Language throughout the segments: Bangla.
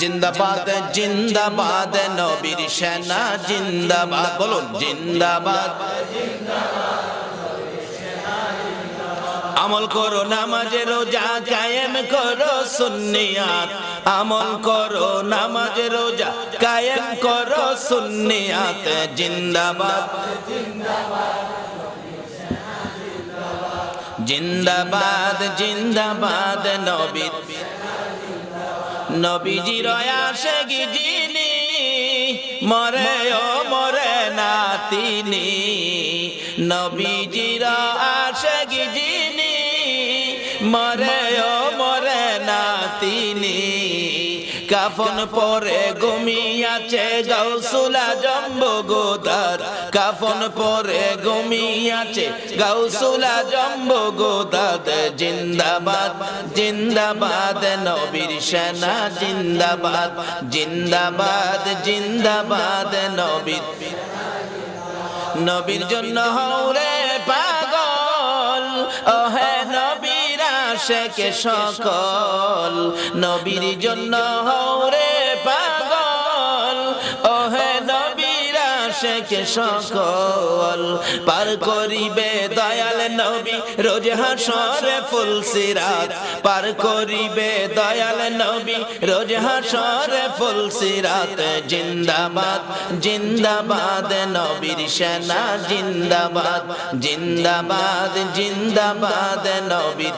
জিন্দাবাদ জিন্দাবাদ নবীর সেনা জিন্দাবাদ, বলুন জিন্দাবাদ। আমল করো নামাজে রোজা কায়েম করো সুন্নিয়াত, আমল করো নামাজে রোজা কায়েম করো সুন্নিয়াত। জিন্দাবাদ জিন্দাবাদ জিন্দাবাদ নবীর নবীজির আশিক যিনি মরে ও মরে না তিনি, নবীজির আশিক যিনি মরে ও মরে না তিনি। কাফন পরে ঘুমিয়াছে গাউসুল আজম বগদাদ, কাফন পরে ঘুমিয়াছে গাউসুল আজম বগদাদ। জিন্দাবাদ জিন্দাবাদ নবীর সেনা জিন্দাবাদ, জিন্দাবাদ জিন্দাবাদ নবীর নবীর জন্য হওরে পাগল ও হে নবীর আশিক সকল, নবীর জন্য হওরে পাগল ও হে নবীর আশিক সকল। পার করিবে দয়াল নবী রোজ হাসরে ফুল সিরাত, পার করিবে দয়াল নবী রোজ হাসরে ফুল সিরাত। জিন্দাবাদ জিন্দাবাদ নবীর সেনা জিন্দাবাদ, জিন্দাবাদ জিন্দাবাদ নবীর।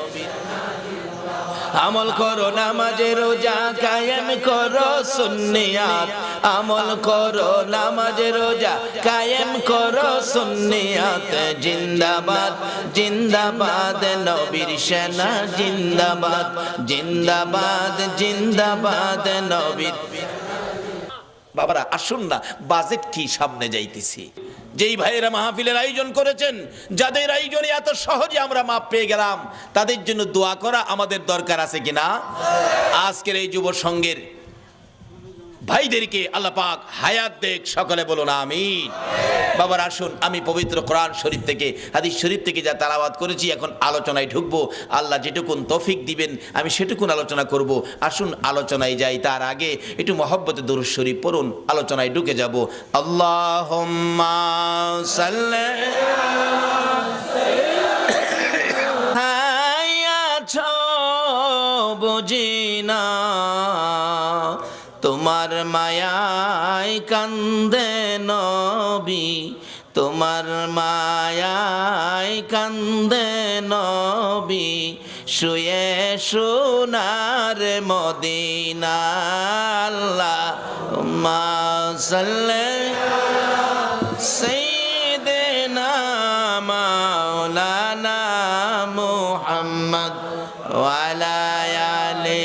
আমল করো নামাজে রোজা কায়েম করো সুন্নিয়াত, আমল করো নামাজে রোজা কায়েম করো সুন্নিয়াত। জিন্দাবাদ জিন্দাবাদ নবীর সেনা জিন্দাবাদ, জিন্দাবাদ জিন্দাবাদ নবীর। বাবারা আসুন না, বাজেট কি সামনে যাইতেছি, যেই ভাইয়েরা মাহফিলের আয়োজন করেছেন, যাদের আয়োজনে এত সহজে আমরা মাপ পেয়ে গেলাম, তাদের জন্য দোয়া করা আমাদের দরকার আছে কিনা? আজকের এই যুব সংঘের ভাইদেরকে আল্লাহ পাক হায়াত দেখ, সকলে বলুন আমিন। বাবার আসুন, আমি পবিত্র কোরআন শরীফ থেকে হাদিস শরীফ থেকে যা তেলাওয়াত করেছি এখন আলোচনায় ঢুকবো। আল্লাহ যেটুকুন তৌফিক দিবেন আমি সেটুকুন আলোচনা করব। আসুন আলোচনায় যাই, তার আগে একটু মহব্বতে দরুদ শরীফ পড়ুন, আলোচনায় ঢুকে যাব। আল্লাহুম্মা সাল্লি বুঝিনা তোমার মায়ায় কান্দে নবী, তোমার মায়ায় কান্দে নবী, শুয়ে সোনার মদিনা। আল্লাহুম্মা সাল্লি সাইয়্যিদিনা মাওলানা মুহাম্মদ ওয়া আলা আলি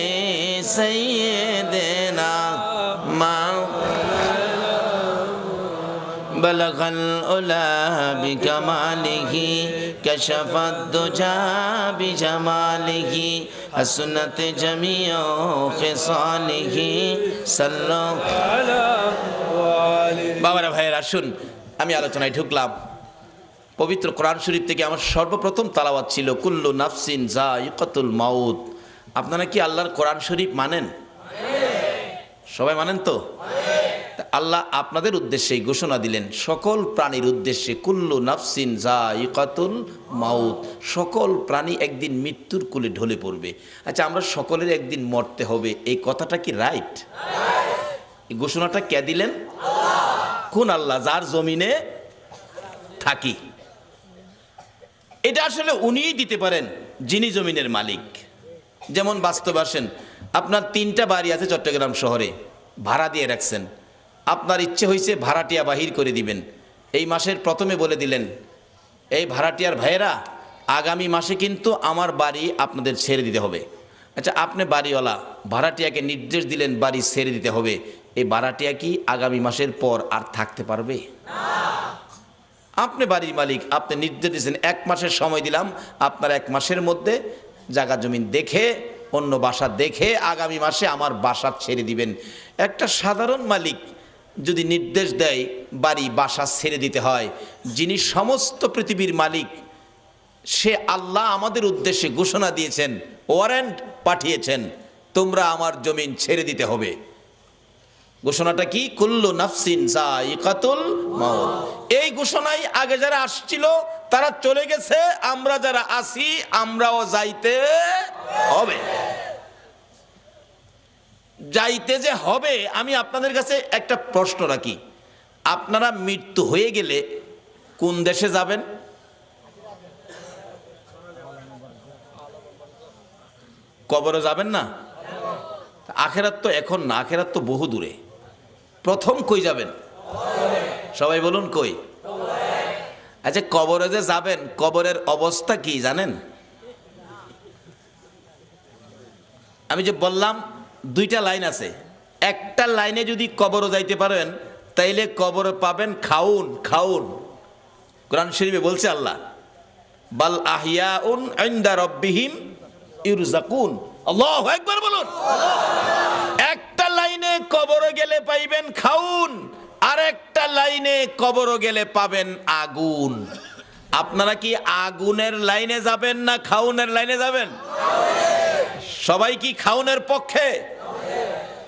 সাইয়্যিদিনা بلغ العلا بكماله كشف الدجى بجماله حسنت جميع خصاله صلى বাবারা ভাইয়েরা আসুন, আমি আলোচনায় ঢুকলাম। পবিত্র কোরআন শরীফ থেকে আমার সর্বপ্রথম তালাওয়াত ছিল কুল্লু নাফসিন যায়িকাতুল মাউত। আপনারা কি আল্লাহর কোরআন শরীফ মানেন? সবাই মানেন তো? আল্লাহ আপনাদের উদ্দেশ্যে ঘোষণা দিলেন, সকল প্রাণীর উদ্দেশ্যে কুল্লু নাফসিন যায়িকাতুল মাউত, সকল প্রাণী একদিন মৃত্যুর কোলে ঢলে পড়বে। আচ্ছা, আমরা সকলের একদিন মরতে হবে, এই কথাটা কি রাইট? এই ঘোষণাটা কে দিলেন? কোন আল্লাহ? যার জমিনে থাকি। এটা আসলে উনিই দিতে পারেন, যিনি জমিনের মালিক। যেমন বাস্তব আসেন, আপনার 3টা বাড়ি আছে চট্টগ্রাম শহরে, ভাড়া দিয়ে রাখছেন, আপনার ইচ্ছে হয়েছে ভাড়াটিয়া বাহির করে দিবেন। এই মাসের প্রথমে বলে দিলেন, এই ভাড়াটিয়ার ভাইয়েরা আগামী মাসে কিন্তু আমার বাড়ি আপনাদের ছেড়ে দিতে হবে। আচ্ছা, আপনি বাড়িওয়ালা ভাড়াটিয়াকে নির্দেশ দিলেন বাড়ি ছেড়ে দিতে হবে, এই ভাড়াটিয়া কি আগামী মাসের পর আর থাকতে পারবে? আপনি বাড়ির মালিক, আপনি নির্দেশ দিয়েছেন 1 মাসের সময় দিলাম, আপনার 1 মাসের মধ্যে জায়গা জমিন দেখে অন্য বাসা দেখে আগামী মাসে আমার বাসা ছেড়ে দিবেন। একটা সাধারণ মালিক যদি নির্দেশ দেয় বাড়ি বাসা ছেড়ে দিতে হয়, যিনি সমস্ত পৃথিবীর মালিক সে আল্লাহ আমাদের উদ্দেশ্যে ঘোষণা দিয়েছেন, ওয়ারেন্ট পাঠিয়েছেন, তোমরা আমার জমিন ছেড়ে দিতে হবে। ঘোষণাটা কি? কুল্লু নাফসিন যায়িকাতুল মাউত। এই ঘোষণাই আগে যারা আসছিল তারা চলে গেছে, আমরা যারা আছি আমরাও যাইতে হবে। যাইতে যে হবে, আমি আপনাদের কাছে একটা প্রশ্ন রাখি, আপনারা মৃত্যু হয়ে গেলে কোন দেশে যাবেন? কবরে যাবেন না? আখেরাত তো এখন না, আখেরাত তো বহু দূরে। প্রথম কই যাবেন? সবাই বলুন কই? আচ্ছা, কবরে যে যাবেন, কবরের অবস্থা কি জানেন? আমি যে বললাম দুইটা লাইন আছে, একটা লাইনে যদি কবরে যাইতে পারেন তাইলে কবরে পাবেন খাউন। খাউন কোরআন শরীফে বলছে আল্লাহ, বাল আহিয়াউন ইনদা রাব্বিহিম ইরজাকুন। আল্লাহু আকবার বলুন। একটা লাইনে কবরে গেলে পাইবেন খাউন, আর একটা লাইনে কবরে গেলে পাবেন আগুন। আপনারা কি আগুনের লাইনে যাবেন না খাউনের লাইনে যাবেন? সবাই কি খাউনের পক্ষে?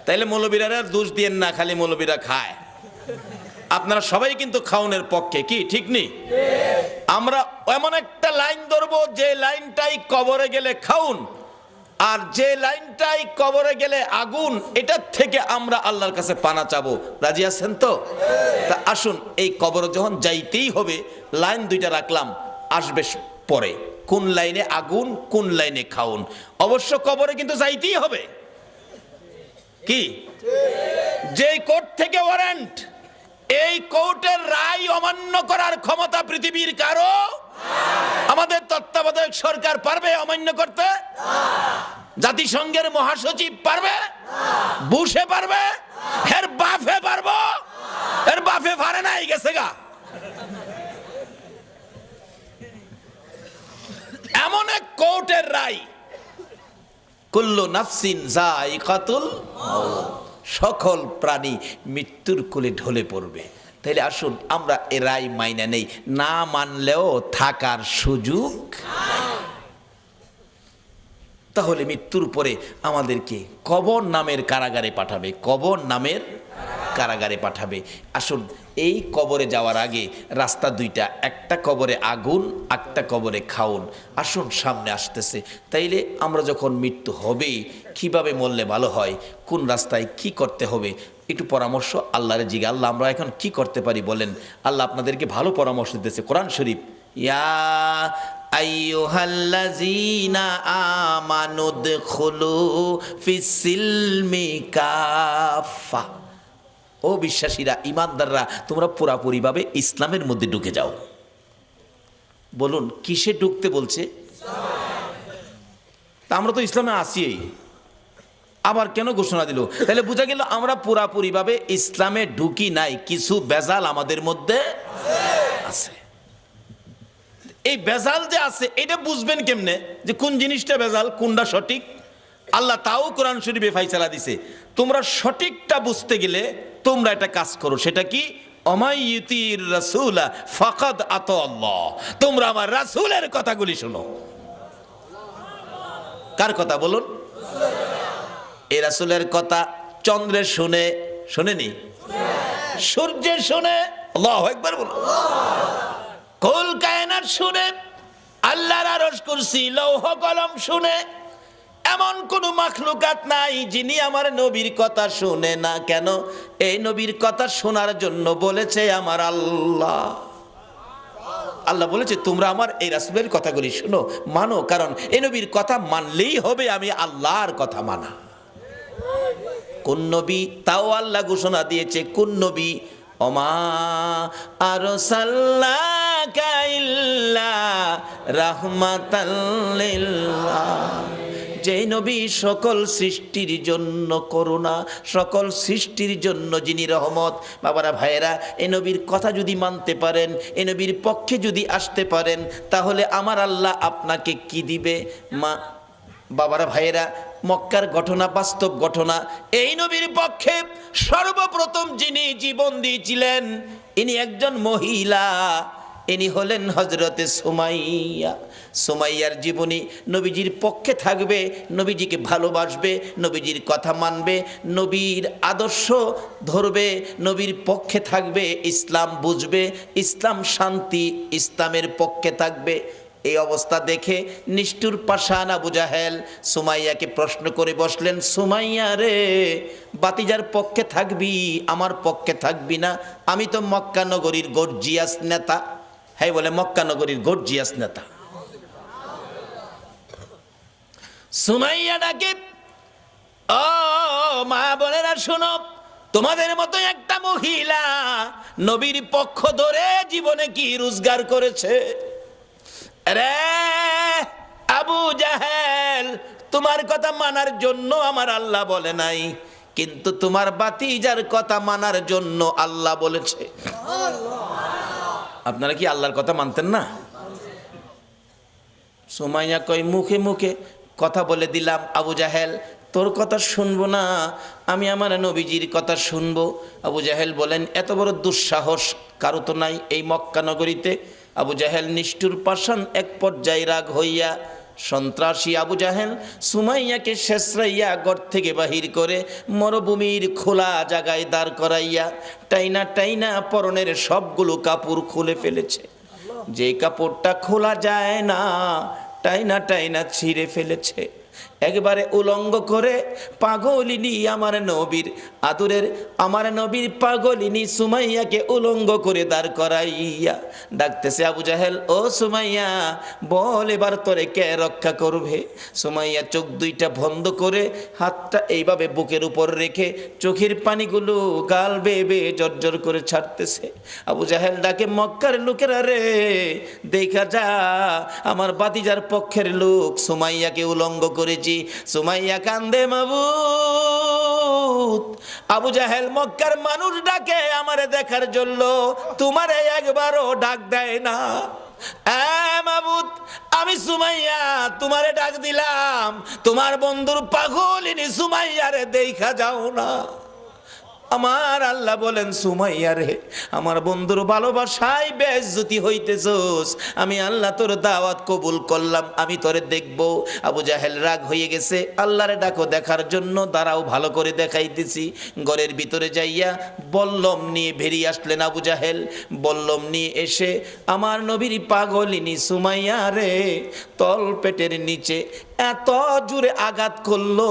তাইলে মৌলবীরা দোষ দিয়েন না, খালি মৌলবীরা খায়। আপনারা সবাই কিন্তু খাউনের পক্ষে, কি ঠিক নেই? আমরা এমন একটা লাইন ধরবো যে লাইনটাই কবরে গেলে খাউন, আর যে লাইনটাই কবরে গেলে আগুন, এটার থেকে আমরা আল্লাহর কাছে পানা চাবো। রাজি আছেন তো? তা আসুন, এই কবরে যখন যাইতেই হবে, লাইন দুইটা রাখলাম, আসবে পরে কোন লাইনে আগুন কোন লাইনে খাউন। অবশ্য কবরে কিন্তু যাইতেই হবে। কি? যে কোর্ট থেকে ওয়ারেন্ট, এই কোর্টের রায় অমান্য করার ক্ষমতা পৃথিবীর কারো? আমাদের তত্ত্বাবধায়ক সরকার পারবে অমান্য করতে? জাতিসংঘের মহাসচিব পারবে? বুশে পারবে? এর বাফে পারবো? এর বাফে পারে নাই, গেছে গা। এমন এক কোর্টের রায়, কুল্লু নাফসিন যায়িকাতুল মাউত, সকল প্রাণী মৃত্যুর কোলে ঢলে পড়বে। তাইলে আসুন আমরা এ রায় মাইনা নেই, না মানলেও থাকার সুযোগ। তাহলে মৃত্যুর পরে আমাদেরকে কবর নামের কারাগারে পাঠাবে, কবর নামের কারাগারে পাঠাবে। আসুন, এই কবরে যাওয়ার আগে রাস্তা দুইটা, একটা কবরে আগুন, একটা কবরে খাউন। আসুন, সামনে আসতেছে। তাইলে আমরা যখন মৃত্যু হবে কিভাবে মরলে ভালো হয়, কোন রাস্তায় কি করতে হবে, একটু পরামর্শ আল্লাহরে জিজ্ঞা। আল্লাহ আমরা এখন কি করতে পারি বলেন? আল্লাহ আপনাদেরকে ভালো পরামর্শ দিতেছে কোরআন শরীফ। ইয়া আইয়ুহাল্লাযীনা আমানু দুখুলু ফিস-সিলমি কাফা। ও বিশ্বাসীরা, ইমানদাররা, তোমরা পুরাপুরি ভাবে ইসলামের মধ্যে ঢুকে যাও। বলুন কিসে ঢুকতে বলছে? তা আমরা তো ইসলামে আছি, আবার কেন ঘোষণা দিল? তাহলে বোঝা গেল আমরা পুরাপুরি ভাবে ইসলামে ঢুকি নাই, কিছু বেজাল আমাদের মধ্যে আছে। এই বেজাল যে আছে এটা বুঝবেন কেমনে যে কোন জিনিসটা বেজাল কোনটা সঠিক? আল্লাহ তাও কোরআন শরীফে ফাইসালা দিছে। তোমরা সঠিকটা বুঝতে গেলে তোমরা একটা কাজ করো, সেটা কি? অমাইয়ুতির রাসূলা ফাকাদ আতা আল্লাহ। তোমরা আমার রাসূলের কথাগুলি শোনো। কার কথা বলুন? এই রাসূলের কথা চন্দ্রের শুনে, শোনেনি? সূর্যের শুনে, আল্লাহু আকবার বলো। কুল কায়নাত শুনে, আল্লাহর আরশ কুরসি লৌহ কলম শুনে, এমন কোন মাখলুকাত নাই যিনি আমার নবীর কথা শুনে না। কেন? এই নবীর কথা শোনার জন্য বলেছে আমার আল্লাহ। আল্লাহ বলেছে তোমরা আমার এই রাসূলের কথাগুলি শুনো, মানো, কারণ এই নবীর কথা মানলেই হবে আমি আল্লাহর কথা মানা। কোন নবী? তাও আল্লাহ ঘোষণা দিয়েছে কোন নবী? ওমা আরসালনাকা ইল্লা রাহমাতাল লিল আলামিন। যে নবী সকল সৃষ্টির জন্য করুণা, সকল সৃষ্টির জন্য যিনি রহমত। বাবারা ভাইয়েরা, এই নবীর কথা যদি মানতে পারেন, এই নবীর পক্ষে যদি আসতে পারেন, তাহলে আমার আল্লাহ আপনাকে কি দিবে? মা বাবারা ভাইয়েরা, মক্কার ঘটনা বাস্তব ঘটনা। এই নবীর পক্ষে সর্বপ্রথম যিনি জীবন দিয়েছিলেন ইনি একজন মহিলা। ইনি হলেন হযরতে সুমাইয়া। সুমাইয়ার জীবনী নবীজির পক্ষে থাকবে, নবীজিকে ভালোবাসবে, নবীজির কথা মানবে, নবীর আদর্শ ধরবে, নবীর পক্ষে থাকবে, ইসলাম বুঝবে, ইসলাম শান্তি, ইসলামের পক্ষে থাকবে। এই অবস্থা দেখে নিষ্ঠুর পাষাণ আবু জাহেল সুমাইয়াকে প্রশ্ন করে বসলেন, সুমাইয়া রে, বাতিজার পক্ষে থাকবি, আমার পক্ষে থাকবি না? আমি তো মক্কা নগরীর গর্জিয়াস নেতা। হ্যাঁ বলে, মক্কা নগরীর গর্জিয়াস নেতা। সুমাইয়া ডাকে, ও মা বোনেরা শোনো, তোমাদের মতো একটা মহিলা নবীর পক্ষ ধরে জীবনে কি রোজগার করেছে? রে আবু জাহেল, তোমার কথা মানার জন্য আমার আল্লাহ বলে নাই, কিন্তু তোমার বাতিজার কথা মানার জন্য আল্লাহ বলেছে। আপনারা কি আল্লাহর কথা মানতেন না? সুমাইয়া কই, মুখে মুখে কথা বলে দিলাম আবু জাহেল, তোর কথা শুনবো না, আমি আমার নবীজির কথা শুনবো। আবু জাহেল বলেন, এত বড় দুঃসাহস কারো তো নাই এই মক্কা নগরীতে। আবু জাহেল নিষ্ঠুর পাষাণ এক পর্যায়ে রাগ হইয়া, সন্ত্রাসী আবু জাহেল সুমাইয়াকে শেষরাইয়া ঘর থেকে বাহির করে মরুভূমির খোলা জায়গায় দাঁড় করাইয়া টাইনা টাইনা পরনের সবগুলো কাপড় খুলে ফেলেছে। যে কাপড়টা খোলা যায় না, টাইনা টাইনা ছিঁড়ে ফেলেছে। একবারে উলঙ্গ করে পাগলিনী আমার নবীর আদরের, আমার নবীর পাগলিনী সুমাইয়াকে উলঙ্গ করে দাঁড় করাইয়া ডাকতেছে, আবু জাহেল, ও সুমাইয়া, বল এবার তোরে কে রক্ষা করবে? সুমাইয়া চোখ দুইটা বন্ধ করে হাতটা এইভাবে বুকের উপর রেখে চোখের পানিগুলো গাল বেয়ে বেয়ে জর্জর করে ছাড়তেছে। আবু জাহেল ডাকে, মক্কার লোকেরা রে, দেখা যা, আমার বাতিজার পক্ষের লোক সুমাইয়াকে উলঙ্গ করেছি। সুমাইয়া কান্দে, মাবুদ, আবু জাহেল মক্কার মানুষ ডাকে আমারে দেখার জন্য, তোমারে একবারও ডাক দেয় না। মাবুদ, আমি সুমাইয়া তোমারে ডাক দিলাম, তোমার বন্ধুর পাগলিনী সুমাইয়ারে দেখা যাও না। আমার আল্লাহ বলেন, সুমাইয়া রে, আমার বন্ধুর ভালোবাসায় বেইজ্জতি হইতেছস, আমি আল্লাহ তোর দাওয়াত কবুল করলাম, আমি তোরে দেখবো। আবু জাহেল রাগ হয়ে গেছে, আল্লাহরে ডাকো দেখার জন্য, দাঁড়াও ভালো করে দেখাইতেছি। ঘরের ভিতরে যাইয়া বল্লম নিয়ে বেরিয়ে আসলেন আবু জাহেল। বল্লম নিয়ে এসে আমার নবীর পাগলিনী সুমাইয়া রে তল পেটের নিচে এত জোরে আঘাত করলো,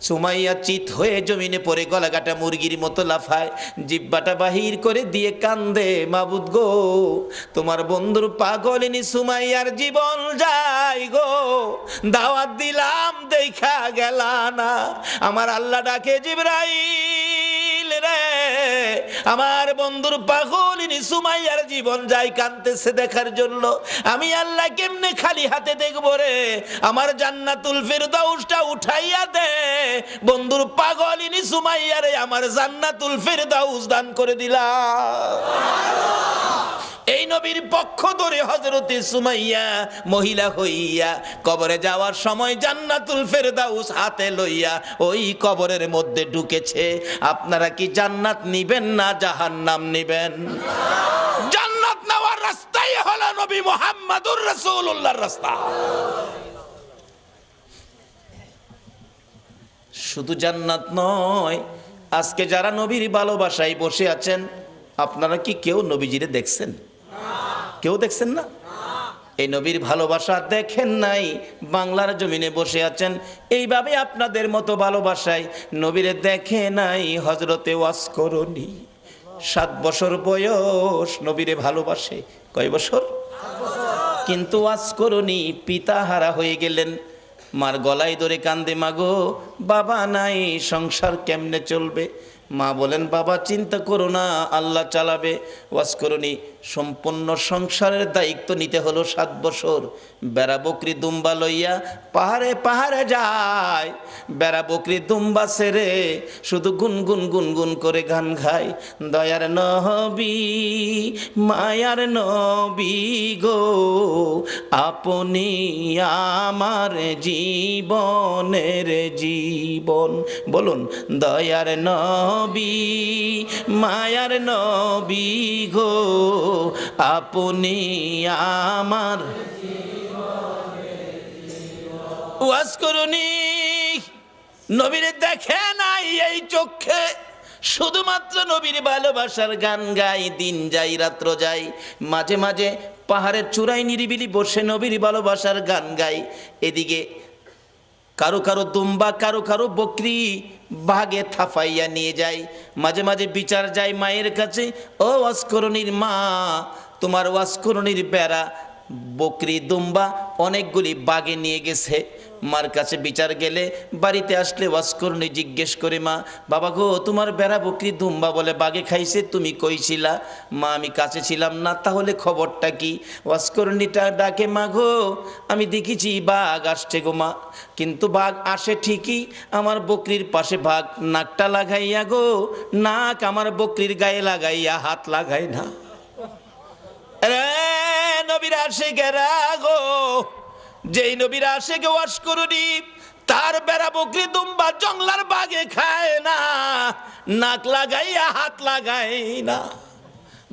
সুমাইয়া চিত হয়ে জমিনে পড়ে গলাকাটা মুরগির মতো লাফায়, জিব্বাটা বাহির করে দিয়ে কান্দে, মাবুদ গো, তোমার বন্ধুর পাগলিনী সুমাইয়ার জীবন যায় গো, দাওয়াত দিলাম দেখা গেলা না। আমার আল্লাহ ডাকে, জিবরাইল রে, আমার বন্ধুর পাগলিনী সুমাইয়ার জীবন যায়, কাঁদতেছে দেখার জন্য, আমি আল্লাহ কেমনে খালি হাতে দেখবো রে? আমার জান্নাতুল ফিরদাউসটা উঠাইয়া দে, বন্ধুর পাগলিনী সুমাইয়ারে আমার জান্নাতুল ফিরদাউস দান করে দিলাম। এই নবীর পক্ষ ধরে হযরতে সুমাইয়া মহিলা হইয়া কবরে যাওয়ার সময় জান্নাতুল ফেরদাউস হাতে লইয়া ওই কবরের মধ্যে ঢুকেছে। আপনারা কি জান্নাত নিবেন না জাহান্নাম নিবেন? জান্নাত নেওয়ার রাস্তাই হলো নবী মুহাম্মদুর রাসূলুল্লাহর রাস্তা। শুধু জান্নাত নয়, আজকে যারা নবীর ভালোবাসায় বসে আছেন, আপনারা কি কেউ নবীজিরে দেখছেন? কেউ দেখছেন না? এই নবীর ভালোবাসা দেখেন নাই, বাংলার জমিনে বসে আছেন, এইভাবে আপনাদের মতো ভালোবাসায় নবীরে দেখে নাই হযরতে ওয়াসকরণী। 7 বছর বয়স নবীরে ভালোবাসে। কয় বছর? কিন্তু ওয়াসকরণী পিতাহারা হয়ে গেলেন। মার গলায় ধরে কান্দে, মাগো বাবা নাই, সংসার কেমনে চলবে? মা বলেন, বাবা চিন্তা করো না, আল্লাহ চালাবে। ওয়াসকরণী সম্পূর্ণ সংসারের দায়িত্ব নিতে হলো। 7 বছর বেড়া বকরি দুম্বা লইয়া পাহাড়ে পাহাড়ে যায়, বেড়া বকরি দুম্বা ছেড়ে শুধু গুনগুন গুনগুন করে গান গায়, দয়ার নবী মায়ার নবী গো, আপনি আমার জীবনের জীবন। বলুন, দয়ার নবী নবী মায়ার নবী গো আপনি আমার ওয়াজ করুনি নবীরে দেখে নাই এই চোখে শুধুমাত্র নবীর ভালোবাসার গান গাই দিন যাই রাত্র যাই মাঝে মাঝে পাহাড়ের চূড়ায় নিরিবিলি বসে নবীর ভালোবাসার গান গাই এদিকে কারো কারো দুম্বা কারো কারো বকরি ভাগে থাফাইয়া নিয়ে যায় মাঝে মাঝে বিচার যায় মায়ের কাছে ও ওয়াসকরণীর মা তোমার ওয়াসকরণীর বেড়া বকরি দুম্বা অনেকগুলি বাগে নিয়ে গেছে মার কাছে বিচার গেলে বাড়িতে আসলে ওয়াসকরণী জিজ্ঞেস করে মা বাবা গো তোমার বেড়া বকরি দুম্বা বলে বাগে খাইছে তুমি কইছিলা মা আমি কাছে ছিলাম না তাহলে খবরটা কি ওয়াসকরণীটা ডাকে মা গো আমি দেখেছি বাঘ আসছে গো মা কিন্তু বাঘ আসে ঠিকই আমার বকরির পাশে বাঘ নাকটা লাগাইয়া গো নাক আমার বকরির গায়ে লাগাইয়া হাত লাগাই না রে নবীর আশিকেরা গো যেই নবীর আশিকে ওয়াসকরণী তার বেড়া বকরি দুম্বা জংলার বাগে খায় না নাক লাগাইয়া হাত লাগাই না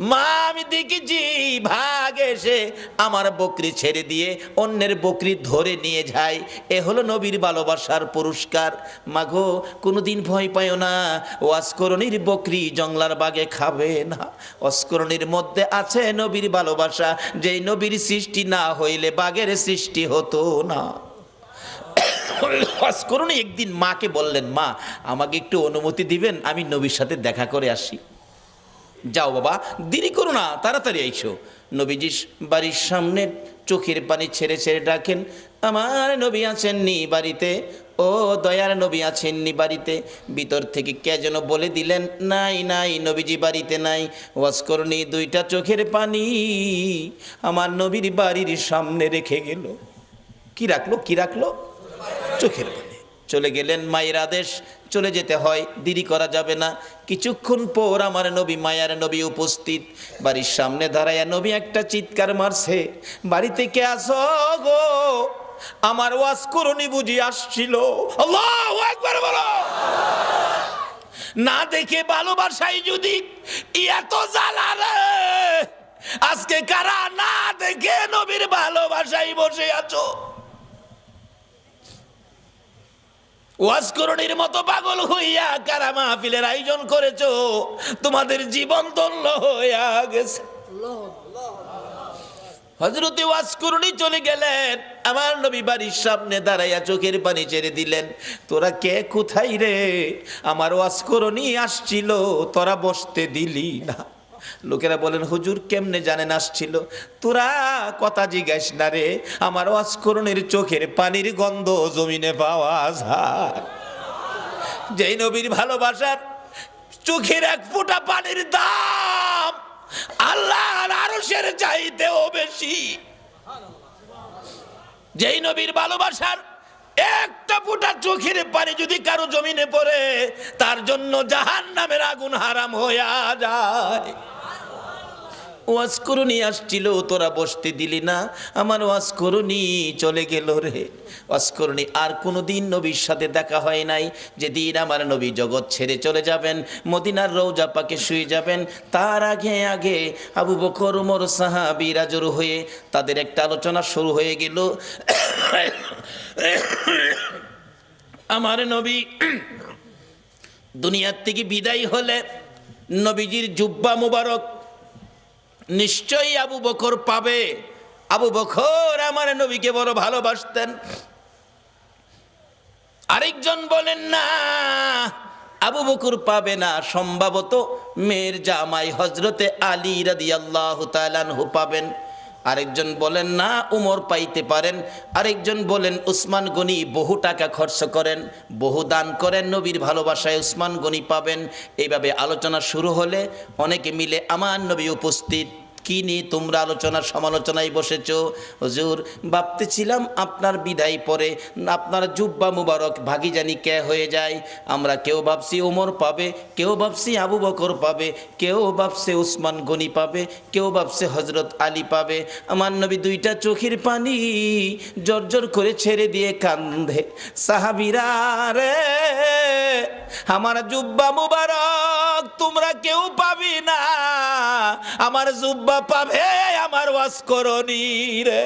মা আমি দেখেছি ভাগ এসে আমার বকরি ছেড়ে দিয়ে অন্যের বকরি ধরে নিয়ে যায় এ হলো নবীর ভালোবাসার পুরস্কার মাগো কোনোদিন ভয় পায়ও না ওয়াসকরণীর বকরি জংলার বাগে খাবে না ওয়াসকরণীর মধ্যে আছে নবীর ভালোবাসা যেই নবীর সৃষ্টি না হইলে বাঘের সৃষ্টি হতো না ওয়াসকরণী একদিন মাকে বললেন মা আমাকে একটু অনুমতি দিবেন আমি নবীর সাথে দেখা করে আসি যাও বাবা দেরি করো না তাড়াতাড়ি আইসো নবীজি বাড়ির সামনে চোখের পানি ছেড়ে ছেড়ে ডাকেন আমার নবী আছেননি বাড়িতে ও দয়ার নবী আছেননি বাড়িতে ভিতর থেকে কে যেন বলে দিলেন নাই নাই নবীজি বাড়িতে নাই ওয়াসকরণী দুইটা চোখের পানি আমার নবীর বাড়ির সামনে রেখে গেল কি রাখলো চোখের পানি চলে গেলেন মায়ের আদেশ চলে যেতে হয় দেরি করা যাবে না কিছুক্ষণ পর আমার নবী মায়ার নবী উপস্থিত বাড়ির সামনে দাঁড়ায়া নবী একটা চিৎকার মারছে বাড়িতে কে আসো গো আমার ওয়াসকরণী বুঝি আসছিল আল্লাহু আকবার বলো না দেখে ভালোবাসাই যদি এত জ্বালা রে আজকে কারা না দেখে নবীর ভালোবাসাই বসে আছো ওয়াসকরণীর মতো পাগল হইয়া কারা মাহফিলের আয়োজন করেছো তোমাদের জীবন ধন্য হইয়া গেছে হযরত ওয়াসকরণী চলে গেলেন আমার নবী বাড়ির সামনে দাঁড়াইয়া চোখের পানি ছেড়ে দিলেন তোরা কে কোথায় রে আমার ওয়াসকরণী আসছিল তোরা বসতে দিলি না লোকেরা বলেন হুজুর কেমনে জানেন আসছিল তোরা কথা জিজ্ঞাস না রে আমার ওয়াসকরণীর চোখের পানির গন্ধ জমিনে পাওয়া যায় যেই নবীর ভালোবাসার চোখের এক ফোঁটা পানির দাম আল্লাহর আরশের চাইতেও বেশি যেই নবীর ভালোবাসার একটা ফোঁটা চোখের পানি যদি কারো জমিনে পড়ে তার জন্য জাহান্নামের আগুন হারাম হইয়া যায় ওয়াসকরণী আসছিল তোরা বসতে দিলি না আমার ওয়াসকরণী চলে গেল রে ওয়াসকরণী আর কোনোদিন নবীর সাথে দেখা হয় নাই যেদিন আমার নবী জগৎ ছেড়ে চলে যাবেন মদিনার রওজা পাকে শুয়ে যাবেন তার আগে আগে আবু বকর ওমর সাহাবীরা জড়ো হয়ে তাদের একটা আলোচনা শুরু হয়ে গেল আমার নবী দুনিয়ার থেকে বিদায় হলে নবীজির জুব্বা মুবারক নিশ্চয়ই আবু বকর পাবে আবু বকর আমার নবীকে বড় ভালোবাসতেন আরেকজন বলেন না আবু বকর পাবে না সম্ভবত মেয়ের জামাই হযরতে আলী রাদিয়াল্লাহু তাআলা আনহু পাবেন আরেকজন বলেন না উমর পাইতে পারেন আরেকজন বলেন উসমান গনি বহু টাকা খরচ করেন বহু দান করেন নবীর ভালোবাসায় উসমান গনি পাবেন এইভাবে আলোচনা শুরু হলে অনেকে মিলে আমার নবী উপস্থিত কি নিয়ে তোমরা আলোচনা সমালোচনায় বসেছো? হুজুর, ভাবতেছিলাম আপনার বিদায় পরে আপনার জুব্বা মুবারক ভাগি জানি কে হয়ে যায়। আমরা কেউ ভাবছি ওমর পাবে, কেউ ভাবছি আবু বকর পাবে, কেউ ভাবছে উসমান গনি পাবে, কেউ ভাবছে হজরত আলী পাবে। আমার নবী দুইটা চোখের পানি জর্জর করে ছেড়ে দিয়ে কান্দে, সাহাবীরা রে আমার জুব্বা মুবারক তোমরা কেউ পাবি না, আমার জুব্বা পাবে আমার ওয়াজ করনি রে।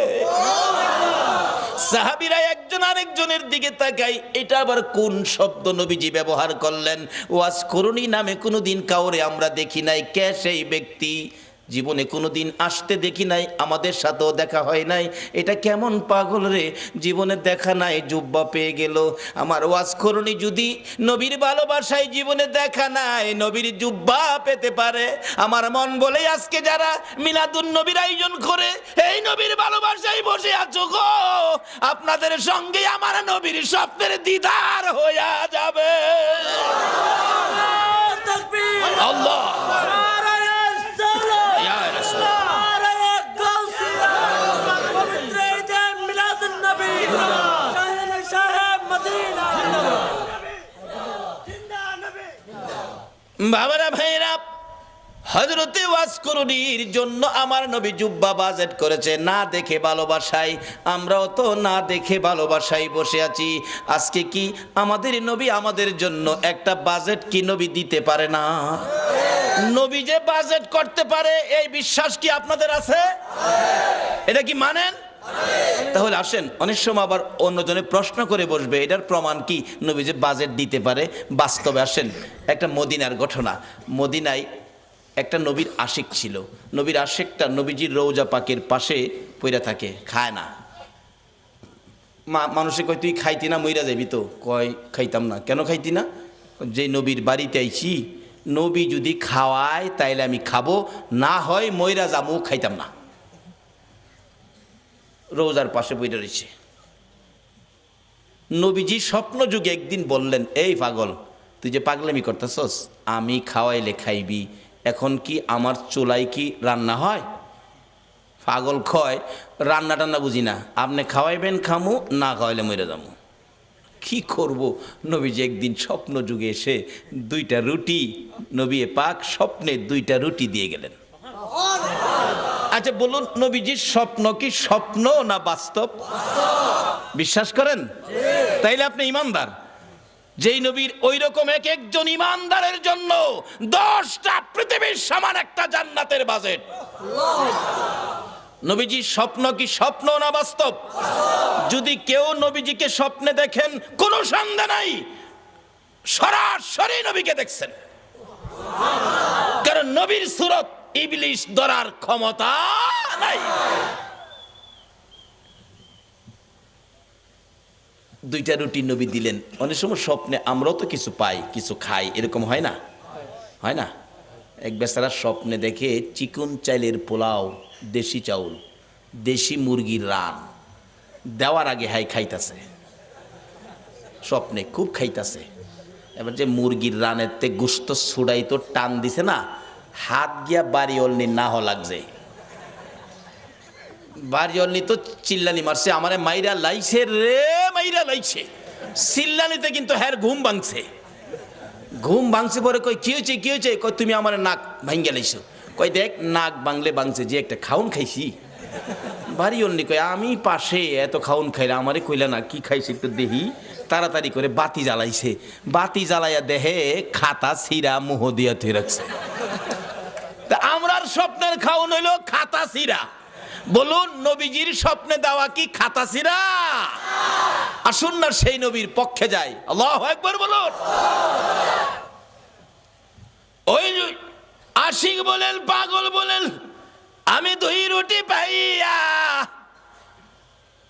সাহাবীরা একজন আরেকজনের দিকে তাকাই, এটা আবার কোন শব্দ নবীজি ব্যবহার করলেন? ওয়াজ করনি নামে কোনোদিন কাউরে আমরা দেখি নাই। কে সেই ব্যক্তি? জীবনে কোনোদিন আসতে দেখি নাই, আমাদের সাথেও দেখা হয় নাই। এটা কেমন পাগল রে, জীবনে দেখা নাই, জুব্বা পেয়ে গেল। আমার ওয়াজ করনি যদি নবীর ভালোবাসায় জীবনে দেখা নাই, নবীর জুব্বা পেতে পারে। আমার মন বলে আজকে যারা মিলাদুন নবীর আয়োজন করে এই নবীর ভালোবাসায় বসে আছো গো, আপনাদের সঙ্গে আমার নবীর স্বপ্নের দিদার হইয়া যাবে। আল্লাহ বাবারা ভাইরা, হযরতে ওয়াজ করুনির জন্য আমার নবী জুব্বা বাজেট করেছে না দেখে ভালোবাসায়। আমরাও তো না দেখে ভালোবাসায় বসে আছি। আজকে কি আমাদের নবী আমাদের জন্য একটা বাজেট কি নবী দিতে পারে না? নবী যে বাজেট করতে পারে এই বিশ্বাস কি আপনাদের আছে? এটা কি মানেন? তাহলে আসেন, অনেক সময় আবার অন্যজনে প্রশ্ন করে বসবে এটার প্রমাণ কি নবী যে বাজেট দিতে পারে। বাস্তবে আসেন, একটা মদিনার ঘটনা। মদিনায় একটা নবীর আশিক ছিল। নবীর আশিকটা নবীজির রওজা পাকের পাশে পইরা থাকে, খায় না। মানুষে কয় তুই খাইতি না, মইরা যাবি তো? কয় খাইতাম না। কেন খাইতি না? যে নবীর বাড়িতে আইছি, নবী যদি খাওয়ায় তাইলে আমি খাবো, না হয় মইরা যাবো, খাইতাম না। রোজার পাশে বইটা রয়েছে। নবীজি স্বপ্ন যুগে একদিন বললেন, এই পাগল, তুই যে পাগলামি করতেছস, আমি খাওয়াইলে খাইবি, এখন কি আমার চুলাই কি রান্না হয়? পাগল কয়, রান্না টান্না বুঝি না, আপনি খাওয়াইবেন খামু, না খাওয়াইলে মরে যাবো। কি করব? নবীজি একদিন স্বপ্ন যুগে এসে দুইটা রুটি, নবী পাক স্বপ্নে দুইটা রুটি দিয়ে গেলেন। আচ্ছা বলুন, নবীজির স্বপ্ন কি স্বপ্ন না বাস্তব? বিশ্বাস করেন? তাইলে আপনি ইমানদার। যেই নবীর ওই রকম এক একজন ইমানদারের জন্য 10টা পৃথিবীর সমান একটা জান্নাতের বাজেট। নবীজির স্বপ্ন কি স্বপ্ন না বাস্তব? যদি কেউ নবীজিকে স্বপ্নে দেখেন, কোনো সন্দেহ নাই সরাসরি নবীকে দেখছেন। কারণ নবীর সুরত ইবলিশ ধরার ক্ষমতা নাই। দুইটা রুটি নবী দিলেন। অনেক সময় স্বপ্নে আমরাও তো কিছু পাই, কিছু খাই, এরকম হয় না? হয় না? এক বেচারা স্বপ্নে দেখে চিকন চাইলের পোলাও, দেশি চাউল, দেশি মুরগির রান দেওয়ার আগে হাই খাইতাছে, স্বপ্নে খুব খাইতাছে। এবার যে মুরগির রানের তে গুস্ত ছুড়াই তো টান দিছে না, হাত গিয়া বাড়ি অলনি না লাগছে। বাড়ি অলনি তো চিল্লানি মারছে, আমারে মাইরা লাইছে রে, মাইরা লাইছে। চিল্লানিতে কিন্তু হ্যার ঘুম ভাঙছে। ঘুম ভাঙছে পরে কই কি হয়েছে, কি হয়েছে? কই তুমি আমার নাক ভাঙ্গা লাইছো। কই দেখ নাক ভাঙলে ভাঙছে, যে একটা খাউন খাইছি। বাড়ি অলনি কই আমি পাশে এত খাউন খাইলা, আমারে কইলা না কি খাইছি একটু দেহি। তাড়াতাড়ি করে বাতি জ্বালাইছে, বাতি জ্বালাইয়া দেহে খাতা ছিঁড়া মুহ দিয়া থুই রাখছে। তা আমরার স্বপ্নের খাউন হইল খাতা ছিঁড়া। বলুন, নবীজির স্বপ্নে দেওয়া কি খাতা ছিঁড়া? আসুন না সেই নবীর পক্ষে যাই। আল্লাহু আকবার বলুন। ওই আশিক বলেন, পাগল বলেন, আমি 2 রুটি পাইয়া